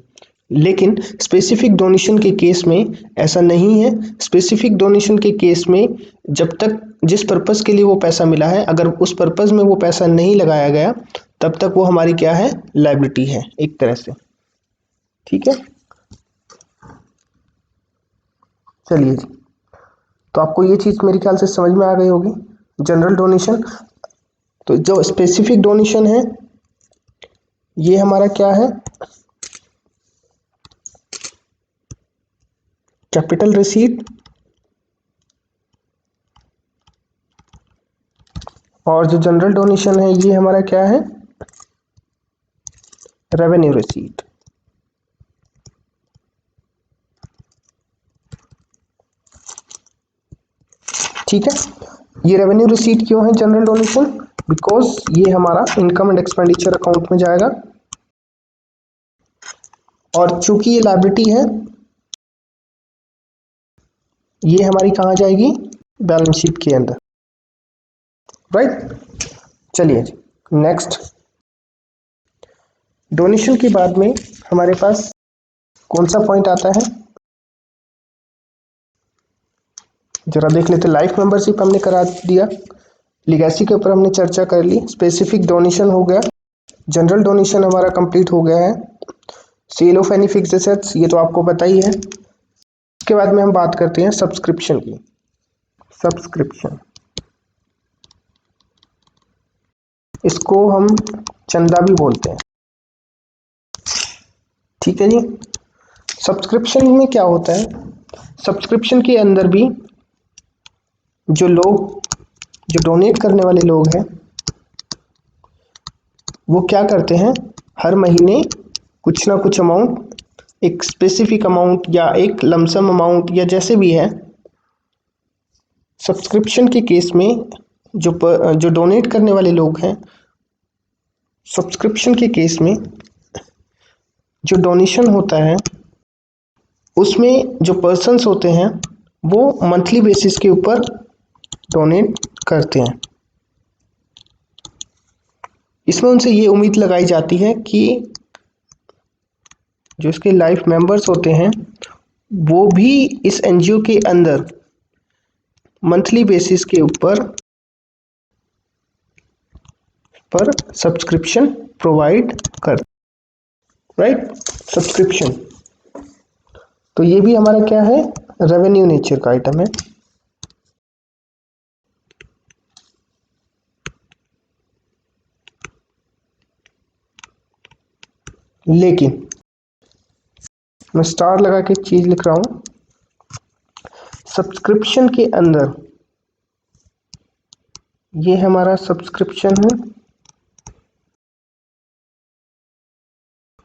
लेकिन स्पेसिफिक डोनेशन के केस में ऐसा नहीं है। स्पेसिफिक डोनेशन के केस में जब तक जिस पर्पस के लिए वो पैसा मिला है, अगर उस पर्पस में वो पैसा नहीं लगाया गया तब तक वो हमारी क्या है, लायबिलिटी है एक तरह से। ठीक है, चलिए जी। तो आपको ये चीज़ मेरे ख्याल से समझ में आ गई होगी, जनरल डोनेशन। तो जो स्पेसिफिक डोनेशन है ये हमारा क्या है, कैपिटल रिसीट और जो जनरल डोनेशन है ये हमारा क्या है, रेवेन्यू रिसीट। ठीक है, ये रेवेन्यू रिसीट क्यों है जनरल डोनेशन, बिकॉज ये हमारा इनकम एंड एक्सपेंडिचर अकाउंट में जाएगा और चूंकि ये लायबिलिटी है ये हमारी कहाँ जाएगी, बैलेंस शीट के अंदर, राइट। चलिए नेक्स्ट, डोनेशन के बाद में हमारे पास कौन सा पॉइंट आता है, जरा देख लेते। लाइफ मेंबरशिप हमने करा दिया, लिगेसी के ऊपर हमने चर्चा कर ली, स्पेसिफिक डोनेशन हो गया, जनरल डोनेशन हमारा कंप्लीट हो गया है, sale of any fixed assets ये तो आपको पता ही है। इसके बाद में हम बात करते हैं सब्सक्रिप्शन की। सब्सक्रिप्शन, इसको हम चंदा भी बोलते हैं, ठीक है जी। सब्सक्रिप्शन में क्या होता है, सब्सक्रिप्शन के अंदर भी जो लोग, जो डोनेट करने वाले लोग हैं वो क्या करते हैं, हर महीने कुछ ना कुछ अमाउंट, एक स्पेसिफिक अमाउंट या एक लमसम अमाउंट या जैसे भी है, सब्सक्रिप्शन के केस में जो डोनेट करने वाले लोग हैं, सब्सक्रिप्शन के केस में जो डोनेशन होता है उसमें जो पर्सन्स होते हैं वो मंथली बेसिस के ऊपर डोनेट करते हैं। इसमें उनसे ये उम्मीद लगाई जाती है कि जो इसके लाइफ मेंबर्स होते हैं वो भी इस एनजीओ के अंदर मंथली बेसिस के ऊपर सब्सक्रिप्शन प्रोवाइड कर, राइट, सब्सक्रिप्शन। तो ये भी हमारा क्या है, रेवेन्यू नेचर का आइटम है। लेकिन मैं स्टार लगा के चीज लिख रहा हूं, सब्सक्रिप्शन के अंदर ये हमारा सब्सक्रिप्शन है,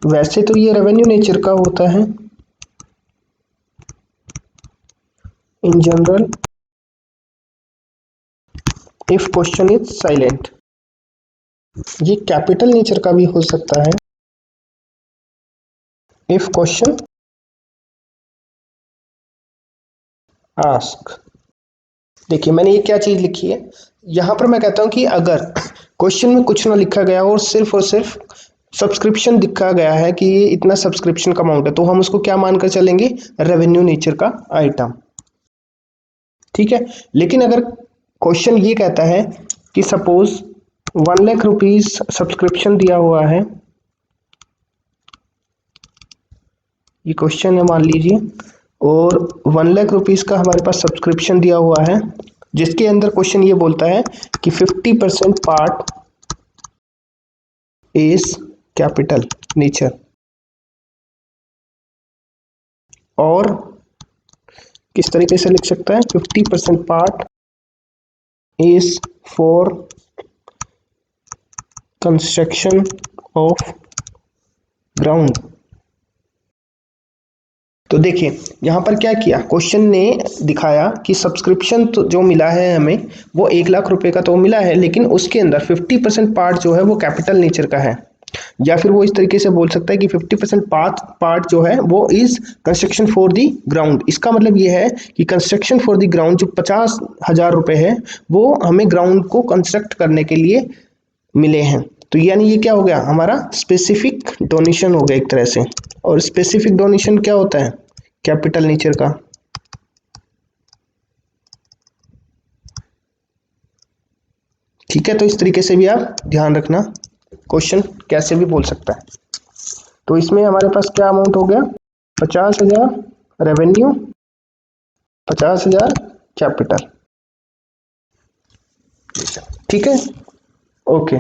वैसे तो ये रेवेन्यू नेचर का होता है in general, if question is silent. ये कैपिटल नेचर का भी हो सकता है इफ क्वेश्चन आस्क। देखिए मैंने ये क्या चीज लिखी है, यहां पर मैं कहता हूं कि अगर क्वेश्चन में कुछ ना लिखा गया हो और सिर्फ सब्सक्रिप्शन दिखा गया है कि ये इतना सब्सक्रिप्शन का अमाउंट है, तो हम उसको क्या मानकर चलेंगे, रेवेन्यू नेचर का आइटम, ठीक है। लेकिन अगर क्वेश्चन ये कहता है कि सपोज 1 लाख रुपीज सब्सक्रिप्शन दिया हुआ है, ये क्वेश्चन है मान लीजिए, और 1 लाख रुपीज का हमारे पास सब्सक्रिप्शन दिया हुआ है, जिसके अंदर क्वेश्चन ये बोलता है कि 50% पार्ट इज कैपिटल नेचर, और किस तरीके से लिख सकता है, 50% part is for construction of ground. तो देखिए यहाँ पर क्या किया, क्वेश्चन ने दिखाया कि सब्सक्रिप्शन तो जो मिला है हमें वो 1 लाख रुपए का तो मिला है, लेकिन उसके अंदर 50% पार्ट जो है वो कैपिटल नेचर का है, या फिर वो इस तरीके से बोल सकता है कि 50% पार्ट जो है वो is construction for the ground. इसका मतलब ये है कि कंस्ट्रक्शन फॉर द ग्राउंड जो 50,000 रुपए है वो हमें ग्राउंड को कंस्ट्रक्ट करने के लिए मिले हैं। तो यानी ये क्या हो गया, हमारा स्पेसिफिक डोनेशन हो गया एक तरह से, और स्पेसिफिक डोनेशन क्या होता है, कैपिटल नेचर का। ठीक है, तो इस तरीके से भी आप ध्यान रखना, क्वेश्चन कैसे भी बोल सकता है। तो इसमें हमारे पास क्या अमाउंट हो गया, 50,000 रेवेन्यू, 50,000 कैपिटल, ठीक है, ओके।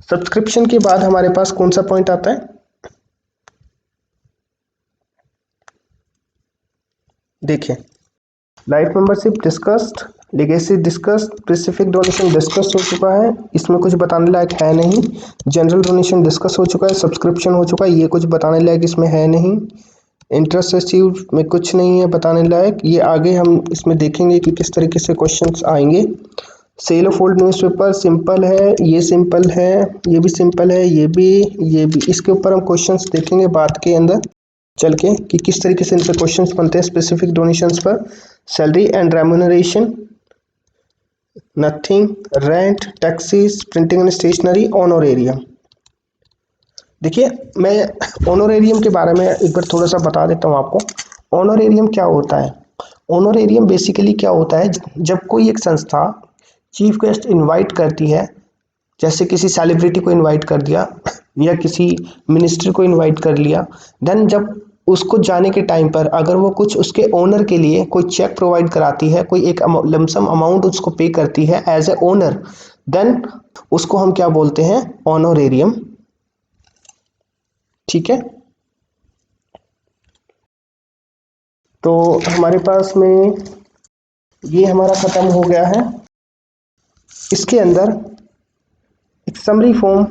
सब्सक्रिप्शन के बाद हमारे पास कौन सा पॉइंट आता है, देखिए, life membership discussed, legacy discussed, specific donation discuss हो चुका है, इसमें कुछ बताने लायक है नहीं। जनरल डोनेशन डिस्कस हो चुका है, सब्सक्रिप्शन हो चुका है, ये कुछ बताने लायक इसमें है नहीं। इंटरेस्ट रिसीव में कुछ नहीं है बताने लायक, ये आगे हम इसमें देखेंगे कि किस तरीके से क्वेश्चंस आएंगे। Sale of old newspaper simple है, ये सिंपल है, ये भी सिंपल है, ये भी। इसके ऊपर हम क्वेश्चंस देखेंगे बाद के अंदर चल के कि किस तरीके से इन पे क्वेश्चंस बनते हैं। स्पेसिफिक डोनेशंस पर salary and remuneration, nothing, rent, taxes, printing and stationery, honorarium. देखिए, मैं ऑनोरेरियम के बारे में एक बार थोड़ा सा बता देता हूँ आपको। ऑनोरेरियम क्या होता है? ऑनोरेरियम बेसिकली क्या होता है, जब कोई एक संस्था चीफ गेस्ट इनवाइट करती है, जैसे किसी सेलिब्रिटी को इनवाइट कर दिया या किसी मिनिस्टर को इनवाइट कर लिया, देन जब उसको जाने के टाइम पर अगर वो कुछ उसके ओनर के लिए कोई चेक प्रोवाइड कराती है, कोई एक लमसम अमाउंट उसको पे करती है एज ए ओनर, देन उसको हम क्या बोलते हैं? ऑनोरेरियम। ठीक है, तो हमारे पास में ये हमारा खत्म हो गया है। इसके अंदर एक समरी फॉर्म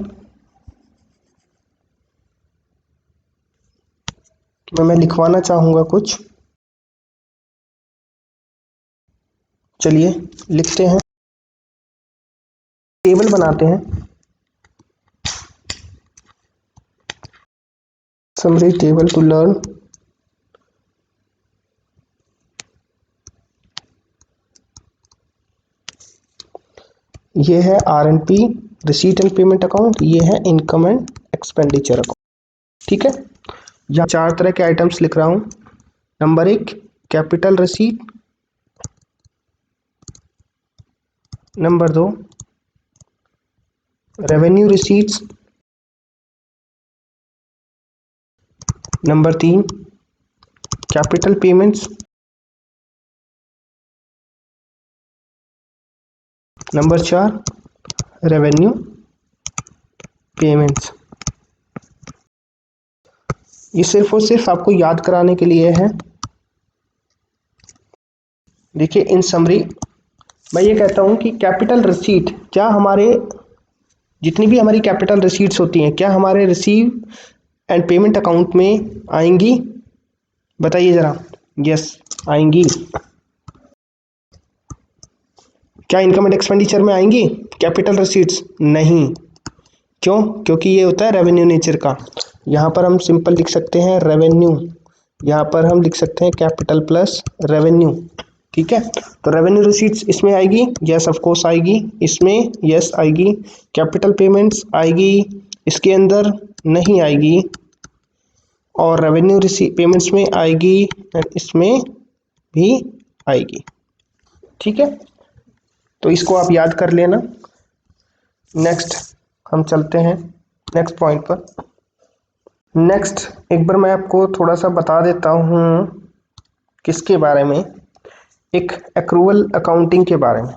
मैं लिखवाना चाहूँगा कुछ। चलिए लिखते हैं, टेबल बनाते हैं। समरी टेबल टू लर्न ये है R&P, receipt and payment account, ये है इनकम एंड एक्सपेंडिचर अकाउंट। ठीक है, यहाँ 4 तरह के आइटम्स लिख रहा हूँ। Number 1 capital receipt, number 2 revenue receipts, number 3 capital payments, number 4 revenue payments. ये सिर्फ और सिर्फ आपको याद कराने के लिए है। देखिए, इन समरी मैं ये कहता हूँ कि कैपिटल रिसीट, क्या हमारे जितनी भी हमारी कैपिटल रिसीट्स होती हैं, क्या हमारे रिसीव एंड पेमेंट अकाउंट में आएंगी? बताइए ज़रा। यस, आएंगी। क्या इनकम एंड एक्सपेंडिचर में आएंगी कैपिटल रिसीट्स? नहीं। क्यों? क्योंकि ये होता है रेवेन्यू नेचर का। यहाँ पर हम सिंपल लिख सकते हैं रेवेन्यू, यहाँ पर हम लिख सकते हैं कैपिटल प्लस रेवेन्यू। ठीक है, तो रेवेन्यू रिसीट्स इसमें आएगी, यस ऑफ कोर्स आएगी, इसमें यस आएगी। कैपिटल पेमेंट्स आएगी, इसके अंदर नहीं आएगी, और रेवेन्यू रिसीट पेमेंट्स में आएगी, इसमें भी आएगी। ठीक है, तो इसको आप याद कर लेना। नेक्स्ट हम चलते हैं नेक्स्ट पॉइंट पर। नेक्स्ट एक बार मैं आपको थोड़ा सा बता देता हूँ किसके बारे में, एक एक्रूवल अकाउंटिंग के बारे में।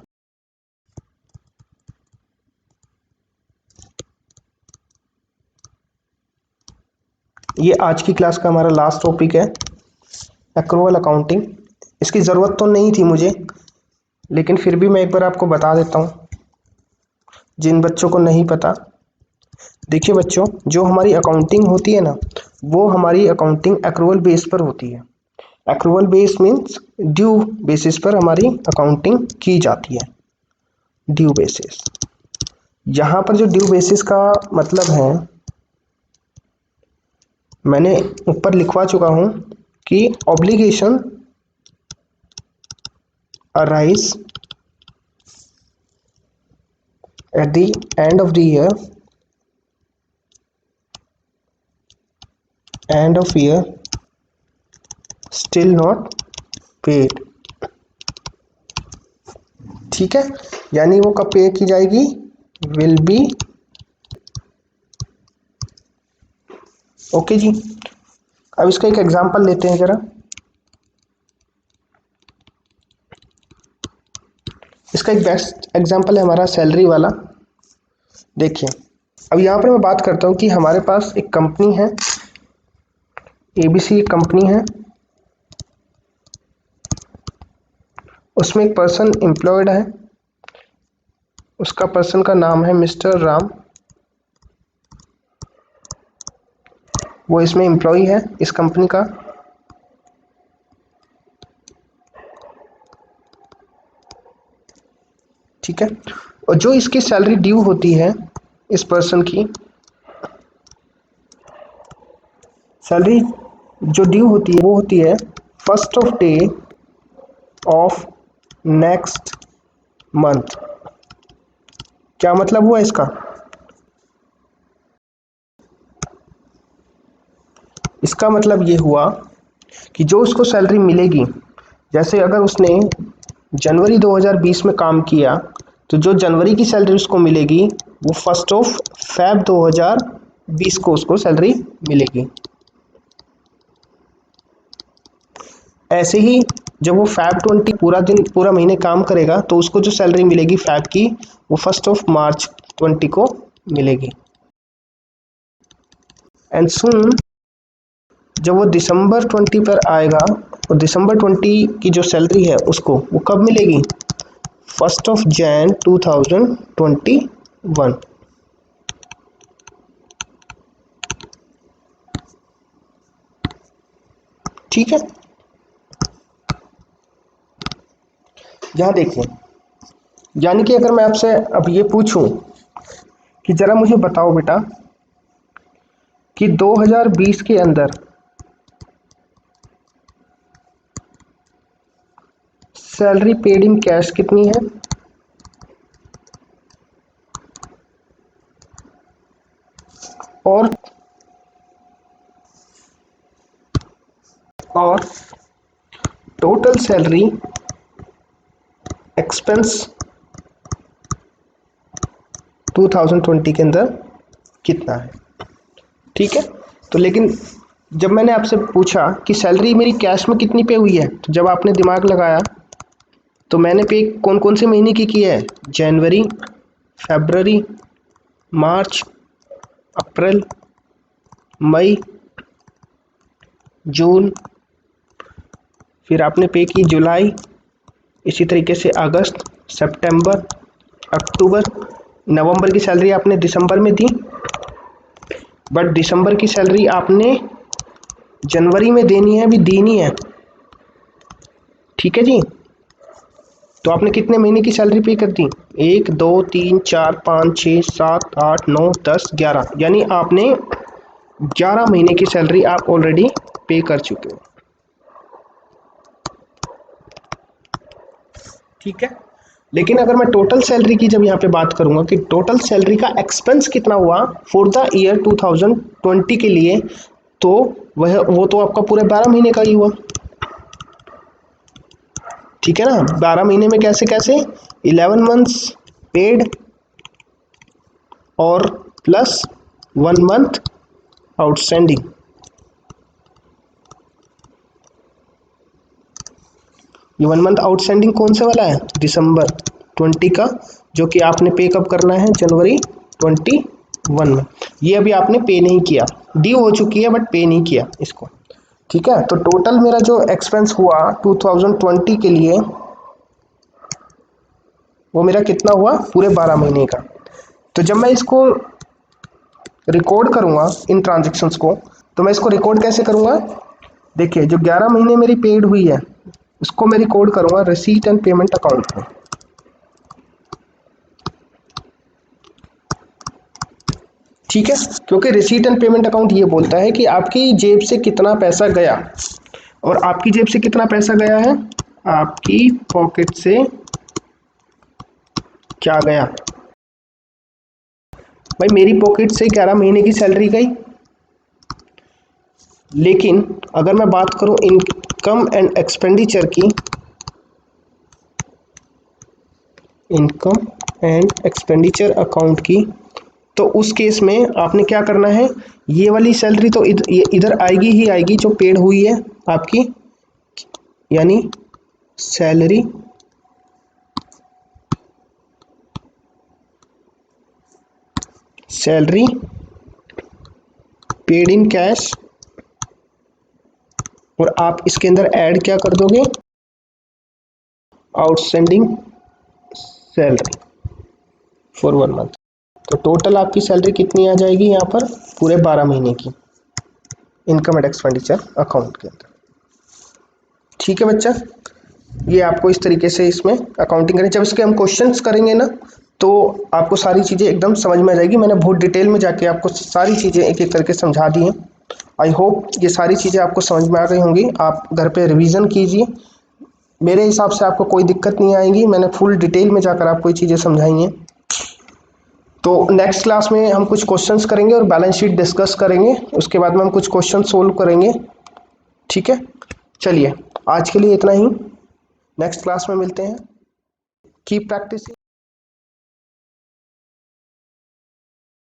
ये आज की क्लास का हमारा लास्ट टॉपिक है, एक्रूवल अकाउंटिंग। इसकी ज़रूरत तो नहीं थी मुझे, लेकिन फिर भी मैं एक बार आपको बता देता हूँ जिन बच्चों को नहीं पता। देखिए बच्चों, जो हमारी अकाउंटिंग होती है ना, वो हमारी अकाउंटिंग एक्रूवल बेस पर होती है। Accrual base means due basis पर हमारी अकाउंटिंग की जाती है। ड्यू बेसिस, यहाँ पर जो ड्यू बेसिस का मतलब है मैंने ऊपर लिखवा चुका हूँ कि obligation arise at the end of the year, end of year still not paid. ठीक है, यानी वो कब पे की जाएगी? Will be. ओके जी, अब इसका एक एग्जांपल लेते हैं जरा। इसका एक बेस्ट एग्जांपल है हमारा सैलरी वाला। देखिए, अब यहाँ पर मैं बात करता हूँ कि हमारे पास एक कंपनी है, ABC एक कंपनी है, उसमें एक पर्सन एम्प्लॉयड है, उसका पर्सन का नाम है मिस्टर राम, वो इसमें एम्प्लॉय है इस कंपनी का। ठीक है, और जो इसकी सैलरी ड्यू होती है, इस पर्सन की सैलरी जो ड्यू होती है वो होती है first of day of next month. क्या मतलब हुआ इसका? इसका मतलब ये हुआ कि जो उसको सैलरी मिलेगी, जैसे अगर उसने जनवरी 2020 में काम किया तो जो जनवरी की सैलरी उसको मिलेगी वो फर्स्ट ऑफ फेब 2020 को उसको सैलरी मिलेगी। ऐसे ही जब वो फैब 20 पूरा महीने काम करेगा तो उसको जो सैलरी मिलेगी फैब की वो फर्स्ट ऑफ मार्च 20 को मिलेगी। एंड सुन जब वो दिसंबर 20 पर आएगा और दिसंबर 20 की जो सैलरी है उसको वो कब मिलेगी? First of Jain 2021। ठीक है, यहां देखिए, यानी कि अगर मैं आपसे अब ये पूछूं कि जरा मुझे बताओ बेटा कि 2020 के अंदर सैलरी पेड इन कैश कितनी है? और टोटल सैलरी एक्सपेंस 2020 के अंदर कितना है? ठीक है, तो लेकिन जब मैंने आपसे पूछा कि सैलरी मेरी कैश में कितनी पे हुई है, तो जब आपने दिमाग लगाया तो मैंने पे कौन कौन से महीने की है? जनवरी, फरवरी, मार्च, अप्रैल, मई, जून, फिर आपने पे की जुलाई, इसी तरीके से अगस्त, सितंबर, अक्टूबर, नवंबर की सैलरी आपने दिसंबर में दी, बट दिसंबर की सैलरी आपने जनवरी में देनी है, अभी दी नहीं है। ठीक है जी, तो आपने कितने महीने की सैलरी पे कर दी? 1 2 3 4 5 6 7 8 9 10 11, यानी आपने 11 महीने की सैलरी आप ऑलरेडी पे कर चुके हो। ठीक है, लेकिन अगर मैं टोटल सैलरी की जब यहाँ पे बात करूंगा कि टोटल सैलरी का एक्सपेंस कितना हुआ फॉर द ईयर 2020 के लिए, तो वो तो आपका पूरे 12 महीने का ही हुआ। ठीक है ना, 12 महीने में कैसे कैसे 11 मंथ्स पेड और प्लस 1 मंथ आउटस्टैंडिंग। ये 1 मंथ आउटस्टैंडिंग कौन से वाला है? दिसंबर 20 का, जो कि आपने पे कब करना है? जनवरी 21 में। ये अभी आपने पे नहीं किया, ड्यू हो चुकी है बट पे नहीं किया इसको। ठीक है, तो टोटल मेरा जो एक्सपेंस हुआ 2020 के लिए वो मेरा कितना हुआ? पूरे 12 महीने का। तो जब मैं इसको रिकॉर्ड करूंगा इन ट्रांजेक्शन्स को, तो मैं इसको रिकॉर्ड कैसे करूंगा? देखिए, जो 11 महीने मेरी पेड हुई है उसको मैं रिकॉर्ड करूंगा रिसीट एंड पेमेंट अकाउंट में। ठीक है, क्योंकि रिसीट एंड पेमेंट अकाउंट ये बोलता है कि आपकी जेब से कितना पैसा गया, और आपकी जेब से कितना पैसा गया है? आपकी पॉकेट से क्या गया? भाई मेरी पॉकेट से 11 महीने की सैलरी गई, लेकिन अगर मैं बात करूं इनकम एंड एक्सपेंडिचर की, इनकम एंड एक्सपेंडिचर अकाउंट की, तो उस केस में आपने क्या करना है? ये वाली सैलरी तो इधर आएगी ही आएगी जो पेड हुई है आपकी, यानी सैलरी पेड इन कैश, और आप इसके अंदर ऐड क्या कर दोगे? Outstanding salary for 1 month. तो टोटल आपकी सैलरी कितनी आ जाएगी यहाँ पर पूरे 12 महीने की इनकम एंड एक्सपेंडिचर अकाउंट के अंदर। ठीक है बच्चा, ये आपको इस तरीके से इसमें अकाउंटिंग करें। जब इसके हम क्वेश्चंस करेंगे ना तो आपको सारी चीज़ें एकदम समझ में आ जाएगी। मैंने बहुत डिटेल में जाके आपको सारी चीज़ें एक एक करके समझा दी हैं। आई होप ये सारी चीज़ें आपको समझ में आ गई होंगी। आप घर पे रिवीजन कीजिए, मेरे हिसाब से आपको कोई दिक्कत नहीं आएगी। मैंने फुल डिटेल में जाकर आपको ये चीज़ें समझाई हैं। तो नेक्स्ट क्लास में हम कुछ क्वेश्चंस करेंगे और बैलेंस शीट डिस्कस करेंगे। उसके बाद में हम कुछ क्वेश्चन सोल्व करेंगे। ठीक है, चलिए आज के लिए इतना ही। नेक्स्ट क्लास में मिलते हैं। Keep practice.